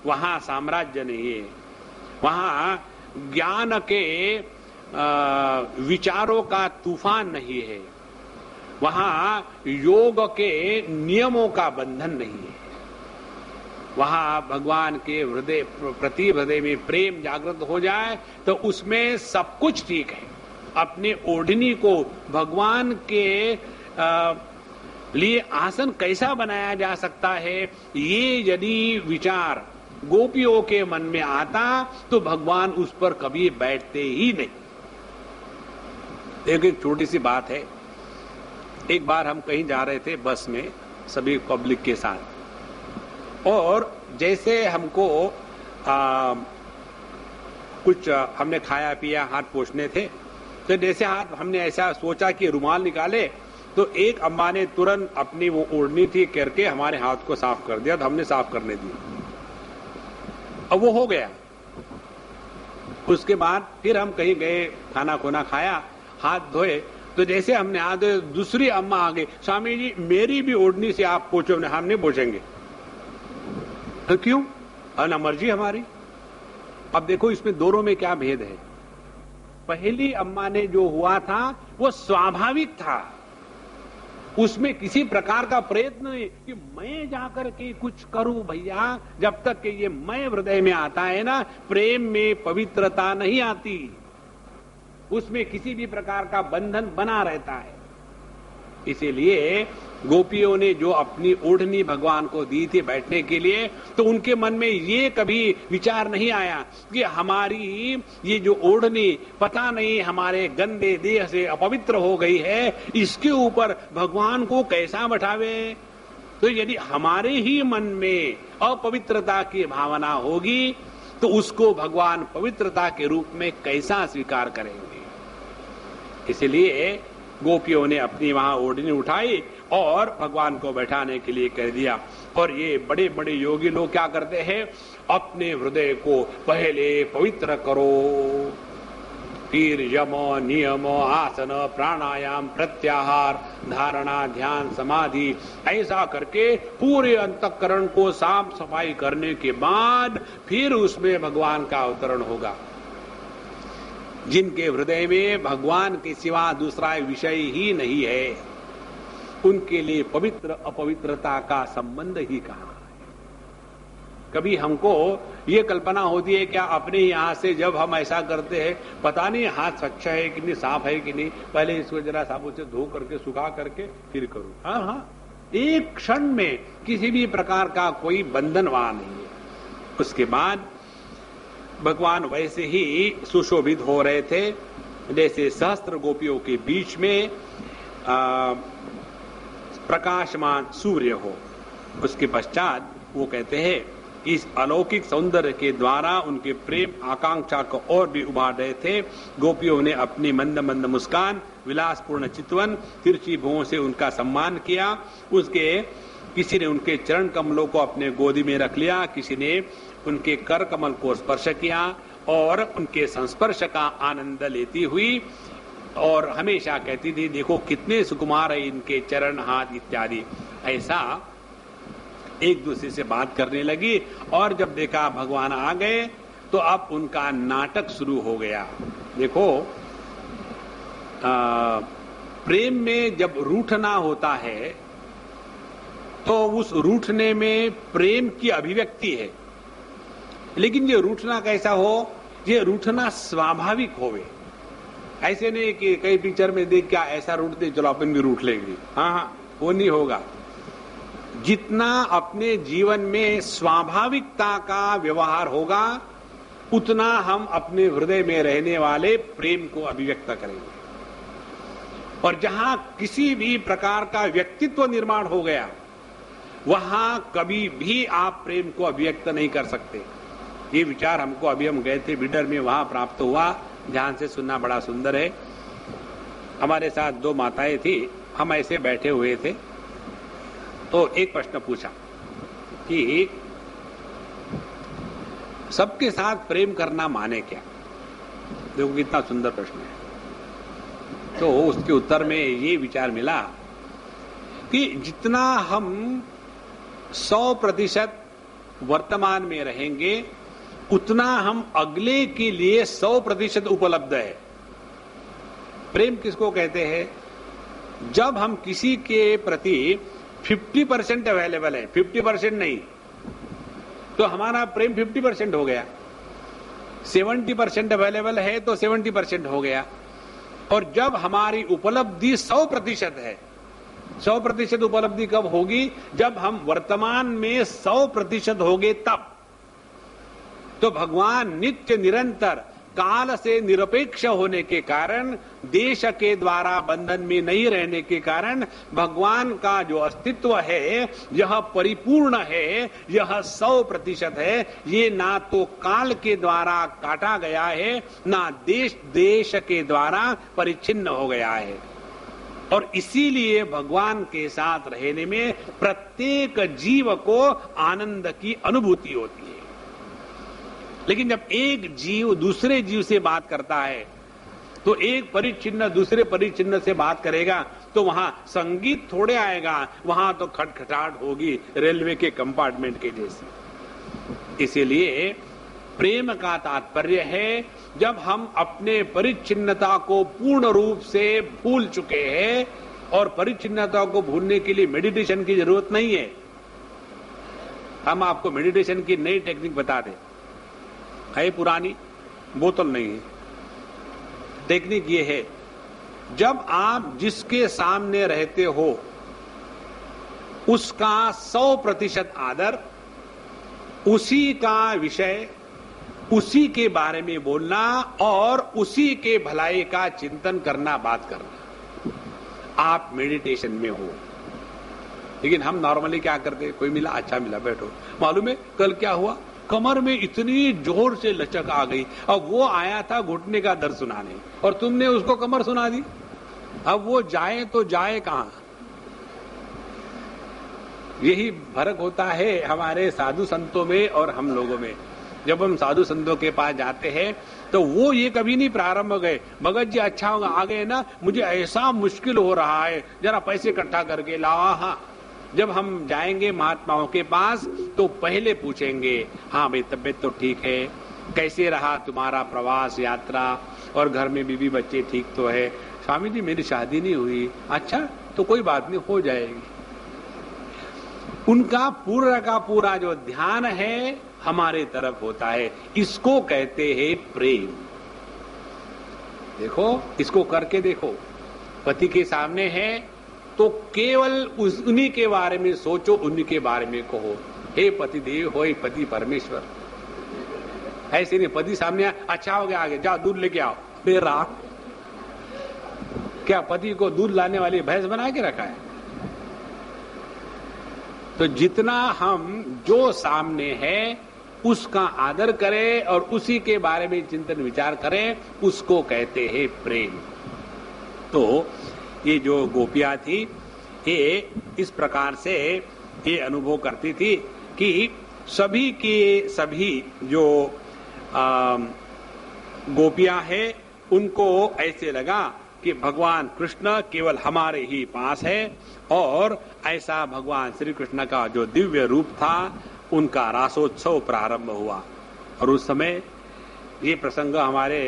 वहां साम्राज्य नहीं है। वहां ज्ञान के विचारों का तूफान नहीं है। वहां योग के नियमों का बंधन नहीं है। वहां भगवान के प्रति हृदय में प्रेम जागृत हो जाए तो उसमें सब कुछ ठीक है। अपने ओढ़नी को भगवान के लिए आसन कैसा बनाया जा सकता है, ये यदि विचार गोपियों के मन में आता तो भगवान उस पर कभी बैठते ही नहीं। एक छोटी सी बात है। एक बार हम कहीं जा रहे थे बस में सभी पब्लिक के साथ और जैसे हमको कुछ हमने खाया पिया हाथ पोंछने थे तो जैसे हाथ हमने ऐसा सोचा कि रुमाल निकाले तो एक अम्मा ने तुरंत अपनी वो ओढ़नी थी करके हमारे हाथ को साफ कर दिया तो हमने साफ करने दिया। अब वो हो गया। उसके बाद फिर हम कहीं गए खाना खोना खाया हाथ धोए तो जैसे हमने हाथ धोए दूसरी अम्मा आ गई, स्वामी जी मेरी भी ओढ़नी से आप पोंछो। हम नहीं पोंछेंगे। तो क्यों? ना मर्जी हमारी। अब देखो इसमें दोनों में क्या भेद है। पहली अम्मा ने जो हुआ था वो स्वाभाविक था, उसमें किसी प्रकार का प्रयत्न नहीं कि मैं जाकर के कुछ करूं। भैया जब तक कि ये मैं हृदय में आता है ना, प्रेम में पवित्रता नहीं आती, उसमें किसी भी प्रकार का बंधन बना रहता है। इसीलिए गोपियों ने जो अपनी ओढ़नी भगवान को दी थी बैठने के लिए तो उनके मन में ये कभी विचार नहीं आया कि हमारी ये जो ओढ़नी पता नहीं हमारे गंदे देह से अपवित्र हो गई है, इसके ऊपर भगवान को कैसा बैठावे। तो यदि हमारे ही मन में अपवित्रता की भावना होगी तो उसको भगवान पवित्रता के रूप में कैसा स्वीकार करेंगे। इसलिए गोपियों ने अपनी वहां ओढ़नी उठाई और भगवान को बैठाने के लिए कह दिया। और ये बड़े बड़े योगी लोग क्या करते हैं, अपने हृदय को पहले पवित्र करो, फिर यम नियम आसन प्राणायाम प्रत्याहार धारणा ध्यान समाधि ऐसा करके पूरे अंतःकरण को साफ सफाई करने के बाद फिर उसमें भगवान का अवतरण होगा। जिनके हृदय में भगवान के सिवा दूसरा विषय ही नहीं है, उनके लिए पवित्र अपवित्रता का संबंध ही कहां है। कभी हमको ये कल्पना होती है क्या अपने यहां से जब हम ऐसा करते हैं, पता नहीं हाथ स्वच्छ है कि नहीं, साफ है कि नहीं, पहले इसको जरा साबुन से धो करके सुखा करके फिर करूं। हाँ हाँ, एक क्षण में किसी भी प्रकार का कोई बंधन वहां नहीं है। उसके बाद भगवान वैसे ही सुशोभित हो रहे थे जैसे सहस्त्र गोपियों के बीच में प्रकाशमान सूर्य हो। उसके पश्चात वो कहते हैं इस अलौकिक सौंदर्य के द्वारा उनके प्रेम आकांक्षा को और भी उभार रहे थे। गोपियों ने अपनी मंद मंद मुस्कान, विलासपूर्ण चितवन, तिरछी भुवों से उनका सम्मान किया। किसी ने उनके चरण कमलों को अपने गोदी में रख लिया, किसी ने उनके कर कमल को स्पर्श किया और उनके संस्पर्श का आनंद लेती हुई और हमेशा कहती थी देखो कितने सुकुमार है इनके चरण, हाथ इत्यादि। ऐसा एक दूसरे से बात करने लगी और जब देखा भगवान आ गए तो अब उनका नाटक शुरू हो गया। देखो प्रेम में जब रूठना होता है तो उस रूठने में प्रेम की अभिव्यक्ति है, लेकिन ये रूठना कैसा हो, ये रूठना स्वाभाविक होवे। ऐसे नहीं कि कई पिक्चर में देख क्या ऐसा रूठते चलो अपन भी रूठ लेंगे, हाँ हाँ वो नहीं होगा। जितना अपने जीवन में स्वाभाविकता का व्यवहार होगा उतना हम अपने हृदय में रहने वाले प्रेम को अभिव्यक्त करेंगे। और जहां किसी भी प्रकार का व्यक्तित्व निर्माण हो गया वहां कभी भी आप प्रेम को अभिव्यक्त नहीं कर सकते। ये विचार हमको अभी हम गए थे बिडर में, वहां प्राप्त हुआ। ध्यान से सुनना, बड़ा सुंदर है। हमारे साथ दो माताएं थी, हम ऐसे बैठे हुए थे तो एक प्रश्न पूछा कि सबके साथ प्रेम करना माने क्या। देखो कितना सुंदर प्रश्न है। तो उसके उत्तर में ये विचार मिला कि जितना हम 100% वर्तमान में रहेंगे उतना हम अगले के लिए 100% उपलब्ध है। प्रेम किसको कहते हैं? जब हम किसी के प्रति 50% अवेलेबल है, 50% नहीं, तो हमारा प्रेम 50% हो गया। 70% अवेलेबल है तो 70% हो गया। और जब हमारी उपलब्धि 100% है, 100% उपलब्धि कब होगी? जब हम वर्तमान में 100% होंगे तब। तो भगवान नित्य निरंतर काल से निरपेक्ष होने के कारण, देश के द्वारा बंधन में नहीं रहने के कारण भगवान का जो अस्तित्व है यह परिपूर्ण है, यह 100% है। ये ना तो काल के द्वारा काटा गया है, ना देश देश के द्वारा परिच्छिन्न हो गया है। और इसीलिए भगवान के साथ रहने में प्रत्येक जीव को आनंद की अनुभूति होती है। लेकिन जब एक जीव दूसरे जीव से बात करता है तो एक परिच्छिन्न दूसरे परिच्छिन्न से बात करेगा तो वहां संगीत थोड़े आएगा, वहां तो खटखटाहट होगी रेलवे के कंपार्टमेंट के जैसे। इसीलिए प्रेम का तात्पर्य है जब हम अपने परिच्छिन्नता को पूर्ण रूप से भूल चुके हैं। और परिच्छिन्नता को भूलने के लिए मेडिटेशन की जरूरत नहीं है। हम आपको मेडिटेशन की नई टेक्निक बता दें, है पुरानी, बोतल नहीं है। टेक्निक ये है, जब आप जिसके सामने रहते हो उसका 100% आदर, उसी का विषय, उसी के बारे में बोलना और उसी के भलाई का चिंतन करना, बात करना, आप मेडिटेशन में हो। लेकिन हम नॉर्मली क्या करते, कोई मिला, अच्छा मिला, बैठो। मालूम है कल क्या हुआ? कमर में इतनी जोर से लचक आ गई। अब वो आया था घुटने का दर्द सुनाने और तुमने उसको कमर सुना दी। अब वो जाए तो जाए कहां? यही फर्क होता है हमारे साधु संतों में और हम लोगों में। जब हम साधु संतों के पास जाते हैं तो वो ये कभी नहीं प्रारंभ हो गए, भगत जी अच्छा होगा, आ गए ना, मुझे ऐसा मुश्किल हो रहा है, जरा पैसे इकट्ठा करके लाओ। हाँ, जब हम जाएंगे महात्माओं के पास तो पहले पूछेंगे, हाँ भाई तबीयत तो ठीक है, कैसे रहा तुम्हारा प्रवास यात्रा, और घर में बीवी बच्चे ठीक तो है, स्वामी जी मेरी शादी नहीं हुई। अच्छा, तो कोई बात नहीं, हो जाएगी। उनका पूरा का पूरा जो ध्यान है हमारे तरफ होता है, इसको कहते हैं प्रेम। देखो, इसको करके देखो। पति के सामने है तो केवल उन्हीं के बारे में सोचो, उन्हीं के बारे में कहो, हे पति देव, हो पति परमेश्वर। ऐसे नहीं, पति सामने अच्छा हो गया, आगे जाओ दूध लेके आओ। बेरा क्या पति को दूध लाने वाली भैंस बना के रखा है? तो जितना हम जो सामने है उसका आदर करें और उसी के बारे में चिंतन विचार करें, उसको कहते हैं प्रेम। तो ये जो गोपियां थी, ये इस प्रकार से ये अनुभव करती थी कि सभी के सभी जो गोपियां हैं उनको ऐसे लगा कि भगवान कृष्ण केवल हमारे ही पास है, और ऐसा भगवान श्री कृष्ण का जो दिव्य रूप था उनका रासोत्सव प्रारंभ हुआ। और उस समय ये प्रसंग हमारे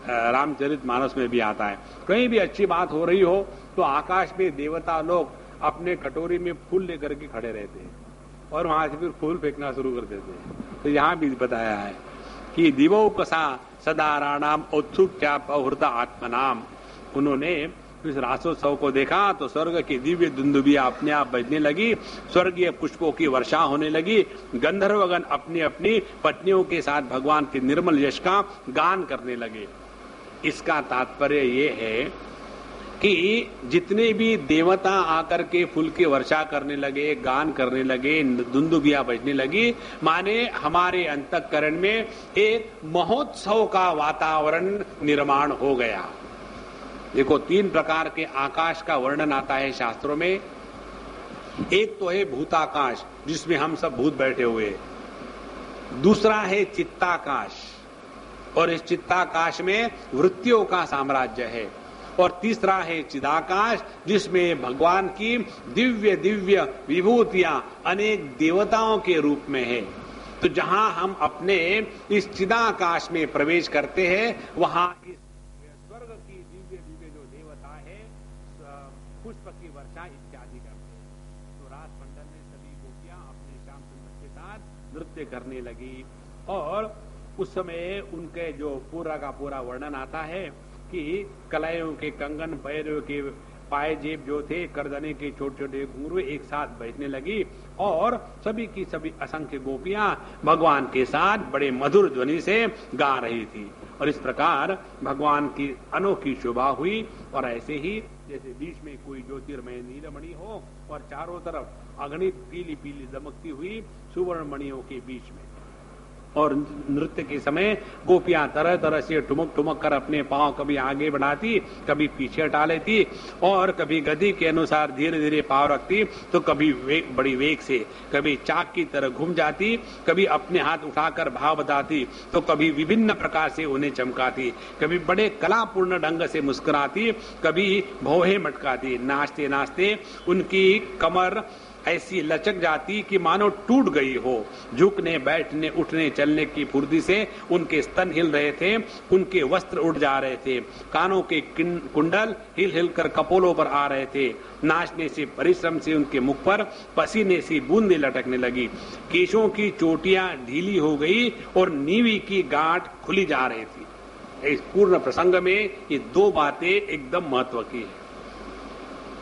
रामचरितमानस में भी आता है। कहीं भी अच्छी बात हो रही हो तो आकाश में देवता लोग अपने कटोरी में फूल लेकर के खड़े रहते हैं और वहां से फिर फूल फेंकना शुरू कर देते हैं। तो यहाँ भी बताया है कि दिवो कसा सदा राणाम औत्सुक्या पहुर्ता आत्मनाम। उन्होंने इस रासोत्सव को देखा तो स्वर्ग की दिव्य दुंदुबियां अपने आप बजने लगी, स्वर्गीय पुष्पों की वर्षा होने लगी, गंधर्वगण अपनी अपनी पत्नियों के साथ भगवान के निर्मल यश का गान करने लगे। इसका तात्पर्य ये है कि जितने भी देवता आकर के फूल की वर्षा करने लगे, गान करने लगे, दुंदुबियां बजने लगी, माने हमारे अंतःकरण में एक महोत्सव का वातावरण निर्माण हो गया। देखो, 3 प्रकार के आकाश का वर्णन आता है शास्त्रों में। एक तो है भूताकाश, जिसमें हम सब भूत बैठे हुए। दूसरा है चित्ताकाश, और इस चित्ताकाश में वृत्तियों का साम्राज्य है। और तीसरा है चिदाकाश, जिसमें भगवान की दिव्य दिव्य विभूतियां अनेक देवताओं के रूप में है। तो जहां हम अपने इस चिदाकाश में प्रवेश करते हैं, वहां इस स्वर्ग की दिव्य दिव्य जो देवता है पुष्प की वर्षा इत्यादि करते हैं। तो रास मंडल में सभी गोपियां अपने श्याम सुंदर के साथ नृत्य करने लगी। और उस समय उनके जो पूरा का पूरा वर्णन आता है कि कलाइयों के कंगन, पैरों के पाए जेब जो थे, करदने के छोटे छोटे घुंघरू एक साथ बैठने लगी, और सभी की सभी असंख्य गोपियां भगवान के साथ बड़े मधुर ध्वनि से गा रही थी। और इस प्रकार भगवान की अनोखी शोभा हुई। और ऐसे ही जैसे बीच में कोई ज्योतिर्मय नीलमणि हो और चारों तरफ अगणित पीली पीली दमकती हुई सुवर्ण मणियों के बीच में। और नृत्य के समय गोपियां तरह तरह से ठुमक ठुमक कर अपने पांव कभी आगे बढ़ाती, कभी पीछे हटा लेती, और कभी गति के अनुसार धीरे धीरे पांव रखती, तो कभी बड़ी वेग से, कभी चाक की तरह घूम जाती, कभी अपने हाथ उठाकर भाव बताती, तो कभी विभिन्न प्रकार से उन्हें चमकाती, कभी बड़े कलापूर्ण ढंग से मुस्कुराती, कभी भौहें मटकाती। नाचते नाचते उनकी कमर ऐसी लचक जाती कि मानो टूट गई हो। झुकने, बैठने, उठने, चलने की फुर्ती से उनके स्तन हिल रहे थे, उनके वस्त्र उड़ जा रहे थे, कानों के कुंडल हिल हिल कर कपोलों पर आ रहे थे। नाचने से, परिश्रम से उनके मुख पर पसीने से बूंदे लटकने लगी। केशों की चोटियां ढीली हो गई और नीवी की गांठ खुली जा रही थी। इस पूर्ण प्रसंग में ये 2 बातें एकदम महत्व की है।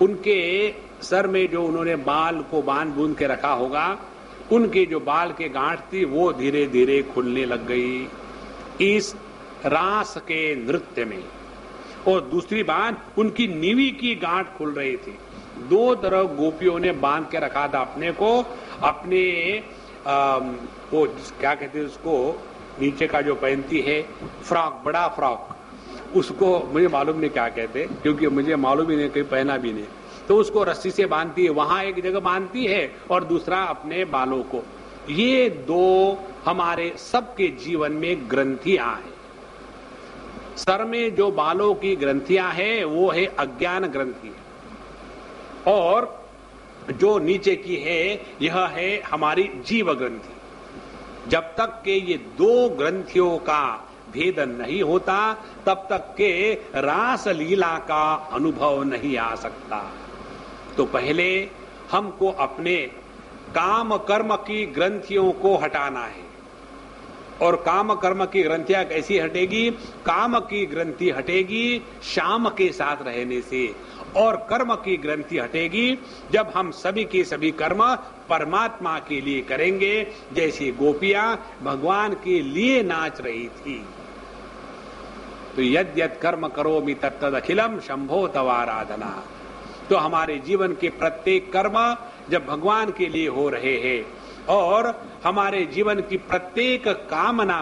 उनके सर में जो उन्होंने बाल को बांध बूंद के रखा होगा, उनके जो बाल के गांठ थी वो धीरे धीरे खुलने लग गई इस रास के नृत्य में। और दूसरी बात, उनकी नीवी की गांठ खुल रही थी। 2 तरफ गोपियों ने बांध के रखा था अपने को, अपने वो क्या कहते हैं उसको, नीचे का जो पहनती है फ्रॉक, बड़ा फ्रॉक, उसको मुझे मालूम नहीं क्या कहते, क्योंकि मुझे मालूम ही नहीं, कहीं पहना भी नहीं। तो उसको रस्सी से बांधती है, वहां एक जगह बांधती है, और दूसरा अपने बालों को। ये 2 हमारे सबके जीवन में ग्रंथियां हैं। सर में जो बालों की ग्रंथियां हैं वो है अज्ञान ग्रंथि, और जो नीचे की है यह है हमारी जीव ग्रंथि। जब तक के ये 2 ग्रंथियों का भेदन नहीं होता, तब तक के रास लीला का अनुभव नहीं आ सकता। तो पहले हमको अपने काम कर्म की ग्रंथियों को हटाना है। और काम कर्म की ग्रंथियां कैसी हटेगी? काम की ग्रंथि हटेगी श्याम के साथ रहने से, और कर्म की ग्रंथि हटेगी जब हम सभी के सभी कर्म परमात्मा के लिए करेंगे, जैसे गोपियां भगवान के लिए नाच रही थी। तो यद यद कर्म करोमि तत्तद अखिलम शंभो तव आराधना। तो हमारे जीवन के प्रत्येक कर्म जब भगवान के लिए हो रहे हैं और हमारे जीवन की प्रत्येक कामना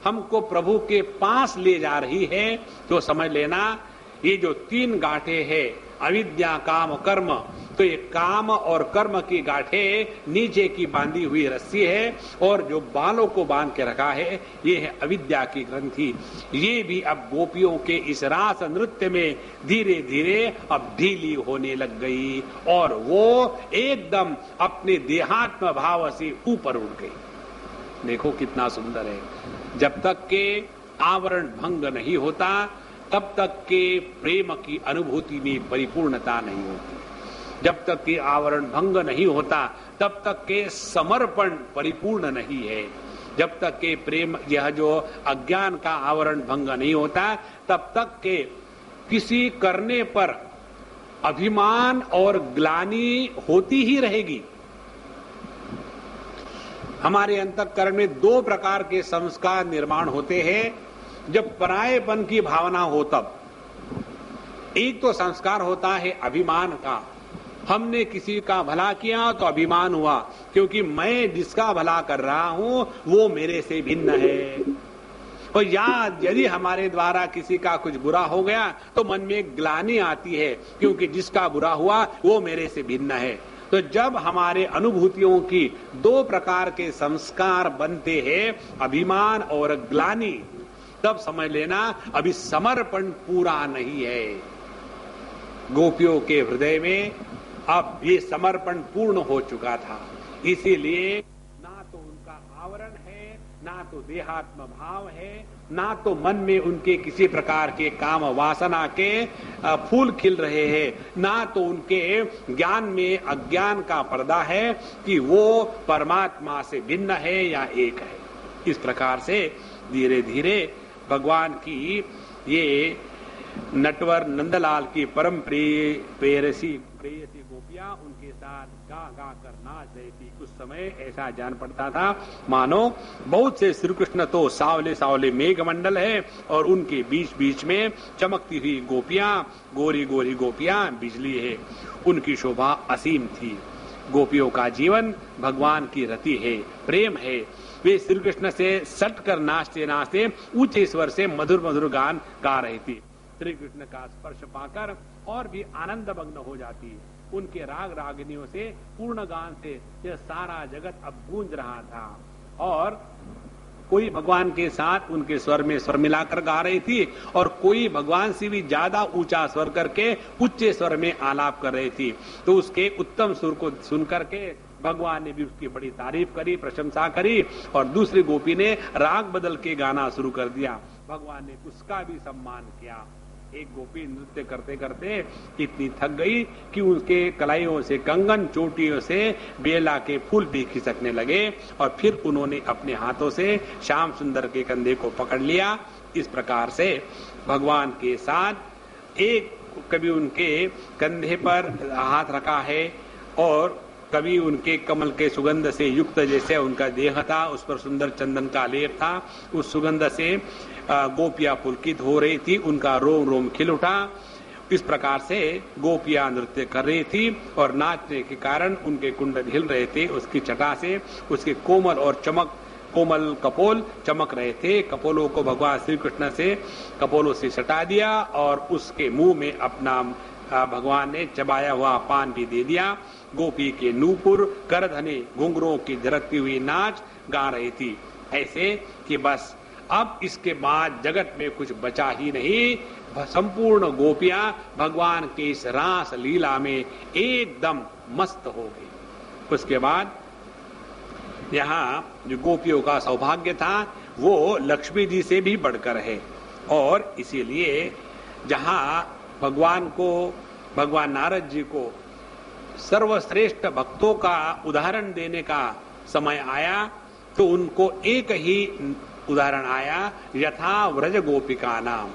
हमको प्रभु के पास ले जा रही है, तो समझ लेना ये जो 3 गांठें हैं, अविद्या काम कर्म, तो ये काम और कर्म की गांठें नीचे की बांधी हुई रस्सी है, और जो बालों को बांध के रखा है ये है अविद्या की ग्रंथि। ये भी अब गोपियों के इस रास नृत्य में धीरे धीरे अब ढीली होने लग गई, और वो एकदम अपने देहात्म भाव से ऊपर उठ गई। देखो कितना सुंदर है। जब तक के आवरण भंग नहीं होता, तब तक के प्रेम की अनुभूति में परिपूर्णता नहीं होती। जब तक कि आवरण भंग नहीं होता, तब तक के समर्पण परिपूर्ण नहीं है। जब तक के प्रेम, यह जो अज्ञान का आवरण भंग नहीं होता, तब तक के किसी करने पर अभिमान और ग्लानि होती ही रहेगी। हमारे अंतःकरण में 2 प्रकार के संस्कार निर्माण होते हैं जब परायेपन की भावना हो तब। एक तो संस्कार होता है अभिमान का, हमने किसी का भला किया तो अभिमान हुआ, क्योंकि मैं जिसका भला कर रहा हूं वो मेरे से भिन्न है। और यदि हमारे द्वारा किसी का कुछ बुरा हो गया तो मन में ग्लानि आती है, क्योंकि जिसका बुरा हुआ वो मेरे से भिन्न है। तो जब हमारे अनुभूतियों की 2 प्रकार के संस्कार बनते हैं, अभिमान और ग्लानि, तब समझ लेना अभी समर्पण पूरा नहीं है। गोपियों के हृदय में अब ये समर्पण पूर्ण हो चुका था, इसीलिए ना तो उनका आवरण है, ना तो देहात्म भाव है, ना तो मन में उनके किसी प्रकार के काम वासना के फूल खिल रहे हैं, ना तो उनके ज्ञान में अज्ञान का पर्दा है कि वो परमात्मा से भिन्न है या एक है। इस प्रकार से धीरे धीरे भगवान की ये नटवर नंदलाल की परम प्रेयसी गोपियां उनके साथ गा गा कर नाच रही थी। उस समय ऐसा जान पड़ता था मानो बहुत से श्री कृष्ण तो सावले सावले मेघ मंडल है, और उनके बीच बीच में चमकती हुई गोपियां, गोरी गोरी गोपियां बिजली है। उनकी शोभा असीम थी। गोपियों का जीवन भगवान की रति है, प्रेम है। वे श्री कृष्ण से सट कर नाचते नाचते ऊंचे स्वर से मधुर मधुर गान गा रही थी। श्री कृष्ण का स्पर्श पाकर और भी आनंद मग्न हो जाती। उनके राग रागिनियों से, पूर्ण गान से यह सारा जगत अब गूंज रहा था, और कोई भगवान के साथ उनके स्वर में स्वर मिलाकर गा रही थी, और कोई भगवान से भी ज्यादा ऊंचा स्वर करके उच्च स्वर में आलाप कर रही थी। तो उसके उत्तम सुर को सुनकर के भगवान ने भी उसकी बड़ी तारीफ करी, प्रशंसा करी, और दूसरी गोपी ने राग बदल के गाना शुरू कर दिया। भगवान ने उसका भी सम्मान किया। एक गोपी नृत्य करते करते इतनी थक गई कि उसके कलाइयों से, कंगन चोटियों से बेला के फूल भी खिसकने लगे, और फिर उन्होंने अपने हाथों से श्याम सुंदर के कंधे को पकड़ लिया। इस प्रकार से भगवान के साथ एक कभी उनके कंधे पर हाथ रखा है, और कभी उनके कमल के सुगंध से युक्त, जैसे उनका देह था उस पर सुंदर चंदन का लेप था, उस सुगंध से गोपियां पुलकित हो रही थी, उनका रोम रोम खिल उठा। इस प्रकार से गोपियां नृत्य कर रही थी, और नाचने के कारण उनके कुंडल हिल रहे थे। उसकी छटा से उसके कोमल कपोल चमक रहे थे। कपोलों को भगवान श्री कृष्ण से कपोलों से सटा दिया, और उसके मुंह में अपना भगवान ने चबाया हुआ पान भी दे दिया। गोपी के नूपुर, करधने, घुंघरों की झरकती हुई नाच गा रही थी, ऐसे कि बस अब इसके बाद जगत में कुछ बचा ही नहीं। संपूर्ण गोपियां भगवान के इस रास लीला में एकदम मस्त हो गई। उसके बाद यहाँ जो गोपियों का सौभाग्य था, वो लक्ष्मी जी से भी बढ़कर है। और इसीलिए जहां भगवान नारद जी को सर्वश्रेष्ठ भक्तों का उदाहरण देने का समय आया तो उनको एक ही उदाहरण आया, यथा व्रज गोपिका नाम।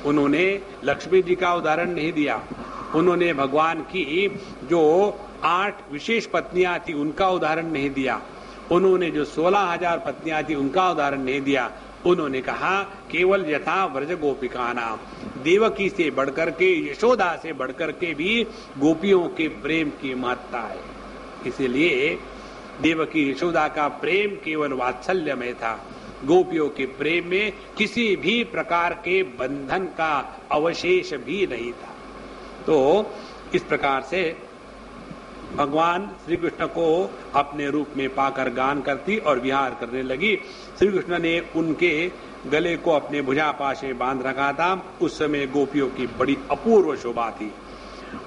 उन्होंने लक्ष्मी जी का उदाहरण नहीं दिया, उन्होंने भगवान की जो 8 विशेष पत्नियां थी उनका उदाहरण नहीं दिया, उन्होंने जो 16,000 पत्नियां थी उनका उदाहरण नहीं दिया। उन्होंने कहा केवल यथा व्रज गोपिका नाम, देवकी से बढ़कर के, यशोदा से बढ़कर के भी गोपियों के प्रेम की महत्ता है। इसीलिए देवकी यशोदा का प्रेम केवल वात्सल्य में था, गोपियों के प्रेम में किसी भी प्रकार के बंधन का अवशेष भी नहीं था। तो इस प्रकार से भगवान श्री कृष्ण को अपने रूप में पाकर गान करती और विहार करने लगी। श्री कृष्ण ने उनके गले को अपने भुजापाश में बांध रखा था। उस समय गोपियों की बड़ी अपूर्व शोभा थी।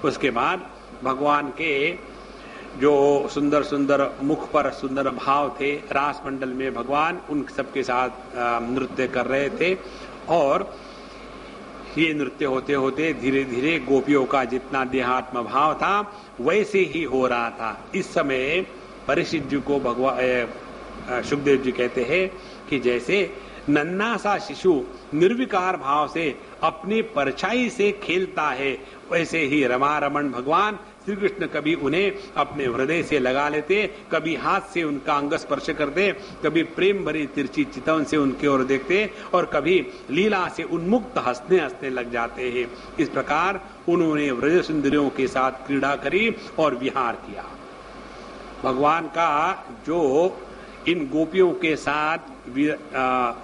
उसके बाद भगवान के जो सुंदर सुंदर मुख पर सुंदर भाव थे, रास मंडल में भगवान उन सबके साथ नृत्य कर रहे थे। और ये नृत्य होते होते धीरे धीरे गोपियों का जितना देहात्म भाव था वैसे ही हो रहा था। इस समय परीक्षित जी को सुखदेव जी कहते हैं कि जैसे नन्हा सा शिशु निर्विकार भाव से अपनी परछाई से खेलता है, वैसे ही रमारमण भगवान श्री कृष्ण कभी उन्हें अपने हृदय से लगा लेते, कभी हाथ से उनका अंग स्पर्श करते, कभी प्रेम भरी तिरछी चितवन से उनकी ओर देखते और कभी लीला से उन्मुक्त हंसने लग जाते हैं। इस प्रकार उन्होंने व्रज सुंदरियों के साथ क्रीड़ा करी और विहार किया। भगवान का जो इन गोपियों के साथ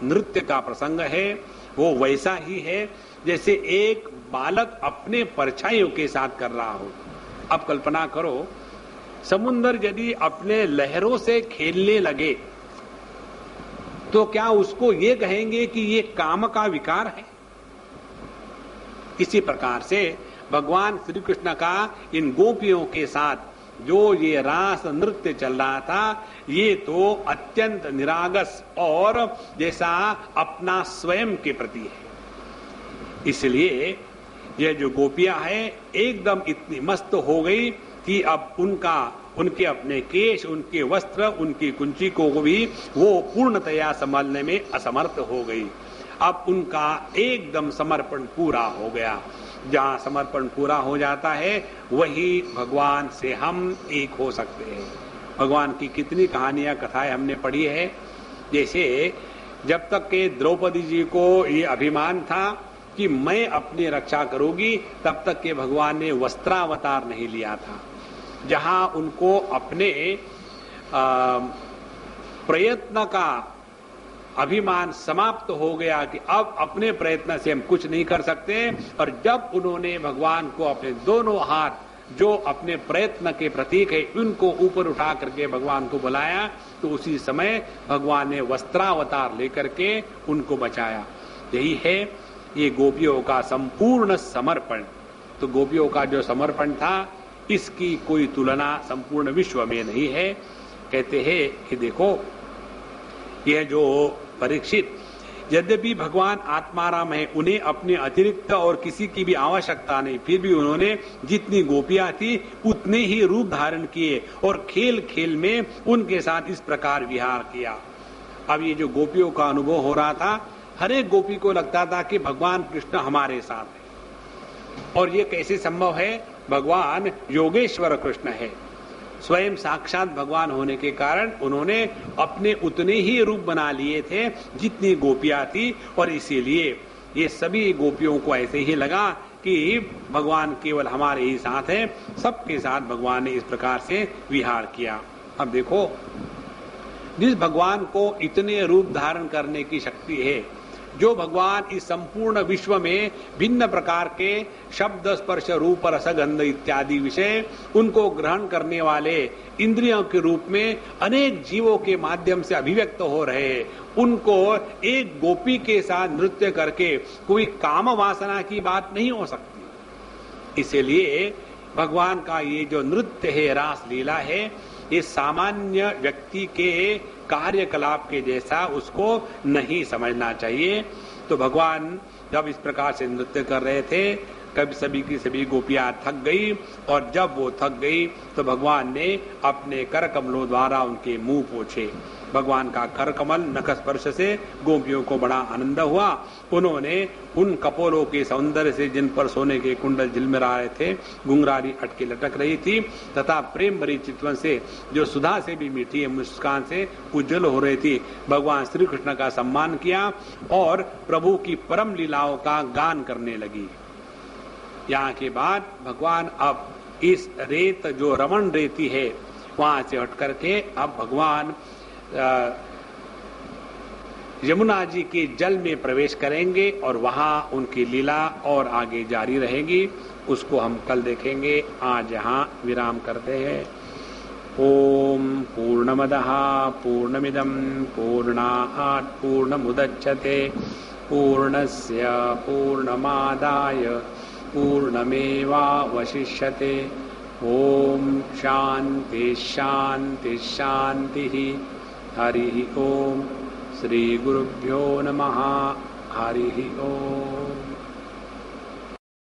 नृत्य का प्रसंग है वो वैसा ही है जैसे एक बालक अपने परछाइयों के साथ कर रहा हो। अब कल्पना करो, समुद्र यदि अपने लहरों से खेलने लगे तो क्या उसको ये कहेंगे कि ये काम का विकार है? इसी प्रकार से भगवान श्री कृष्ण का इन गोपियों के साथ जो ये रास नृत्य चल रहा था, ये तो अत्यंत निरागस और जैसा अपना स्वयं के प्रति है। इसलिए ये जो गोपियां हैं एकदम इतनी मस्त हो गई कि अब उनके अपने केश, उनके वस्त्र, उनकी कुंची को भी वो पूर्णतया संभालने में असमर्थ हो गई। अब उनका एकदम समर्पण पूरा हो गया। जहाँ समर्पण पूरा हो जाता है वही भगवान से हम एक हो सकते हैं। भगवान की कितनी कहानियां, कथाएं हमने पढ़ी है। जैसे जब तक के द्रौपदी जी को ये अभिमान था कि मैं अपनी रक्षा करूंगी, तब तक के भगवान ने वस्त्रावतार नहीं लिया था। जहां उनको अपने प्रयत्न का अभिमान समाप्त हो गया कि अब अपने प्रयत्न से हम कुछ नहीं कर सकते, और जब उन्होंने भगवान को अपने दोनों हाथ जो अपने प्रयत्न के प्रतीक है उनको ऊपर उठा करके भगवान को बुलाया, तो उसी समय भगवान ने वस्त्रावतार लेकर के उनको बचाया। यही है ये गोपियों का संपूर्ण समर्पण। तो गोपियों का जो समर्पण था इसकी कोई तुलना संपूर्ण विश्व में नहीं है। कहते हैं कि देखो, यह जो परीक्षित, यद्यपि भगवान आत्माराम है, उन्हें अपने अतिरिक्त और किसी की भी आवश्यकता नहीं, फिर भी उन्होंने जितनी गोपियां थी उतने ही रूप धारण किए और खेल खेल में उनके साथ इस प्रकार विहार किया। अब ये जो गोपियों का अनुभव हो रहा था, हर एक गोपी को लगता था कि भगवान कृष्ण हमारे साथ है। और ये कैसे संभव है? भगवान योगेश्वर कृष्ण है, स्वयं साक्षात भगवान होने के कारण उन्होंने अपने उतने ही रूप बना लिए थे जितनी गोपियां थी। और इसीलिए ये सभी गोपियों को ऐसे ही लगा कि भगवान केवल हमारे ही साथ है। सबके साथ भगवान ने इस प्रकार से विहार किया। अब देखो, जिस भगवान को इतने रूप धारण करने की शक्ति है, जो भगवान इस संपूर्ण विश्व में भिन्न प्रकार के शब्द, स्पर्श, रूप, रस, गंध इत्यादि विषय उनको ग्रहण करने वाले इंद्रियों के रूप में अनेक जीवों के माध्यम से अभिव्यक्त हो रहे हैं, उनको एक गोपी के साथ नृत्य करके कोई काम वासना की बात नहीं हो सकती। इसलिए भगवान का ये जो नृत्य है, रास लीला है, ये सामान्य व्यक्ति के कार्यकलाप के जैसा उसको नहीं समझना चाहिए। तो भगवान जब इस प्रकार से नृत्य कर रहे थे, कभी सभी की सभी गोपियां थक गई, और जब वो थक गई तो भगवान ने अपने कर कमलों द्वारा उनके मुंह पोंछे। भगवान का कर कमल नख स्पर्श से गोपियों को बड़ा आनंद हुआ। उन्होंने उन कपोलों के सौंदर्य से, जिन पर सोने के कुंडल झिलमिला रहे थे, घुंघरारी अटके लटक रही थी, तथा प्रेम भरी चितवन से, जो सुधा से भी मीठी मुस्कान से उज्जवल हो रही थी, भगवान श्री कृष्ण का सम्मान किया और प्रभु की परम लीलाओं का गान करने लगी। यहाँ के बाद भगवान अब इस रेत, जो रमण रेती है, वहां से हट करके अब भगवान यमुना जी के जल में प्रवेश करेंगे और वहां उनकी लीला और आगे जारी रहेगी। उसको हम कल देखेंगे। आज यहाँ विराम करते हैं। ओम पूर्णमदः पूर्णमिदं पूर्णात् पूर्णमुदच्यते पूर्णस्य पूर्णमादाय पूर्णमेवावशिष्यते। ओम शांति शांति शांति। हरि ओम। श्री गुरुभ्यो नमः। हरि ओम।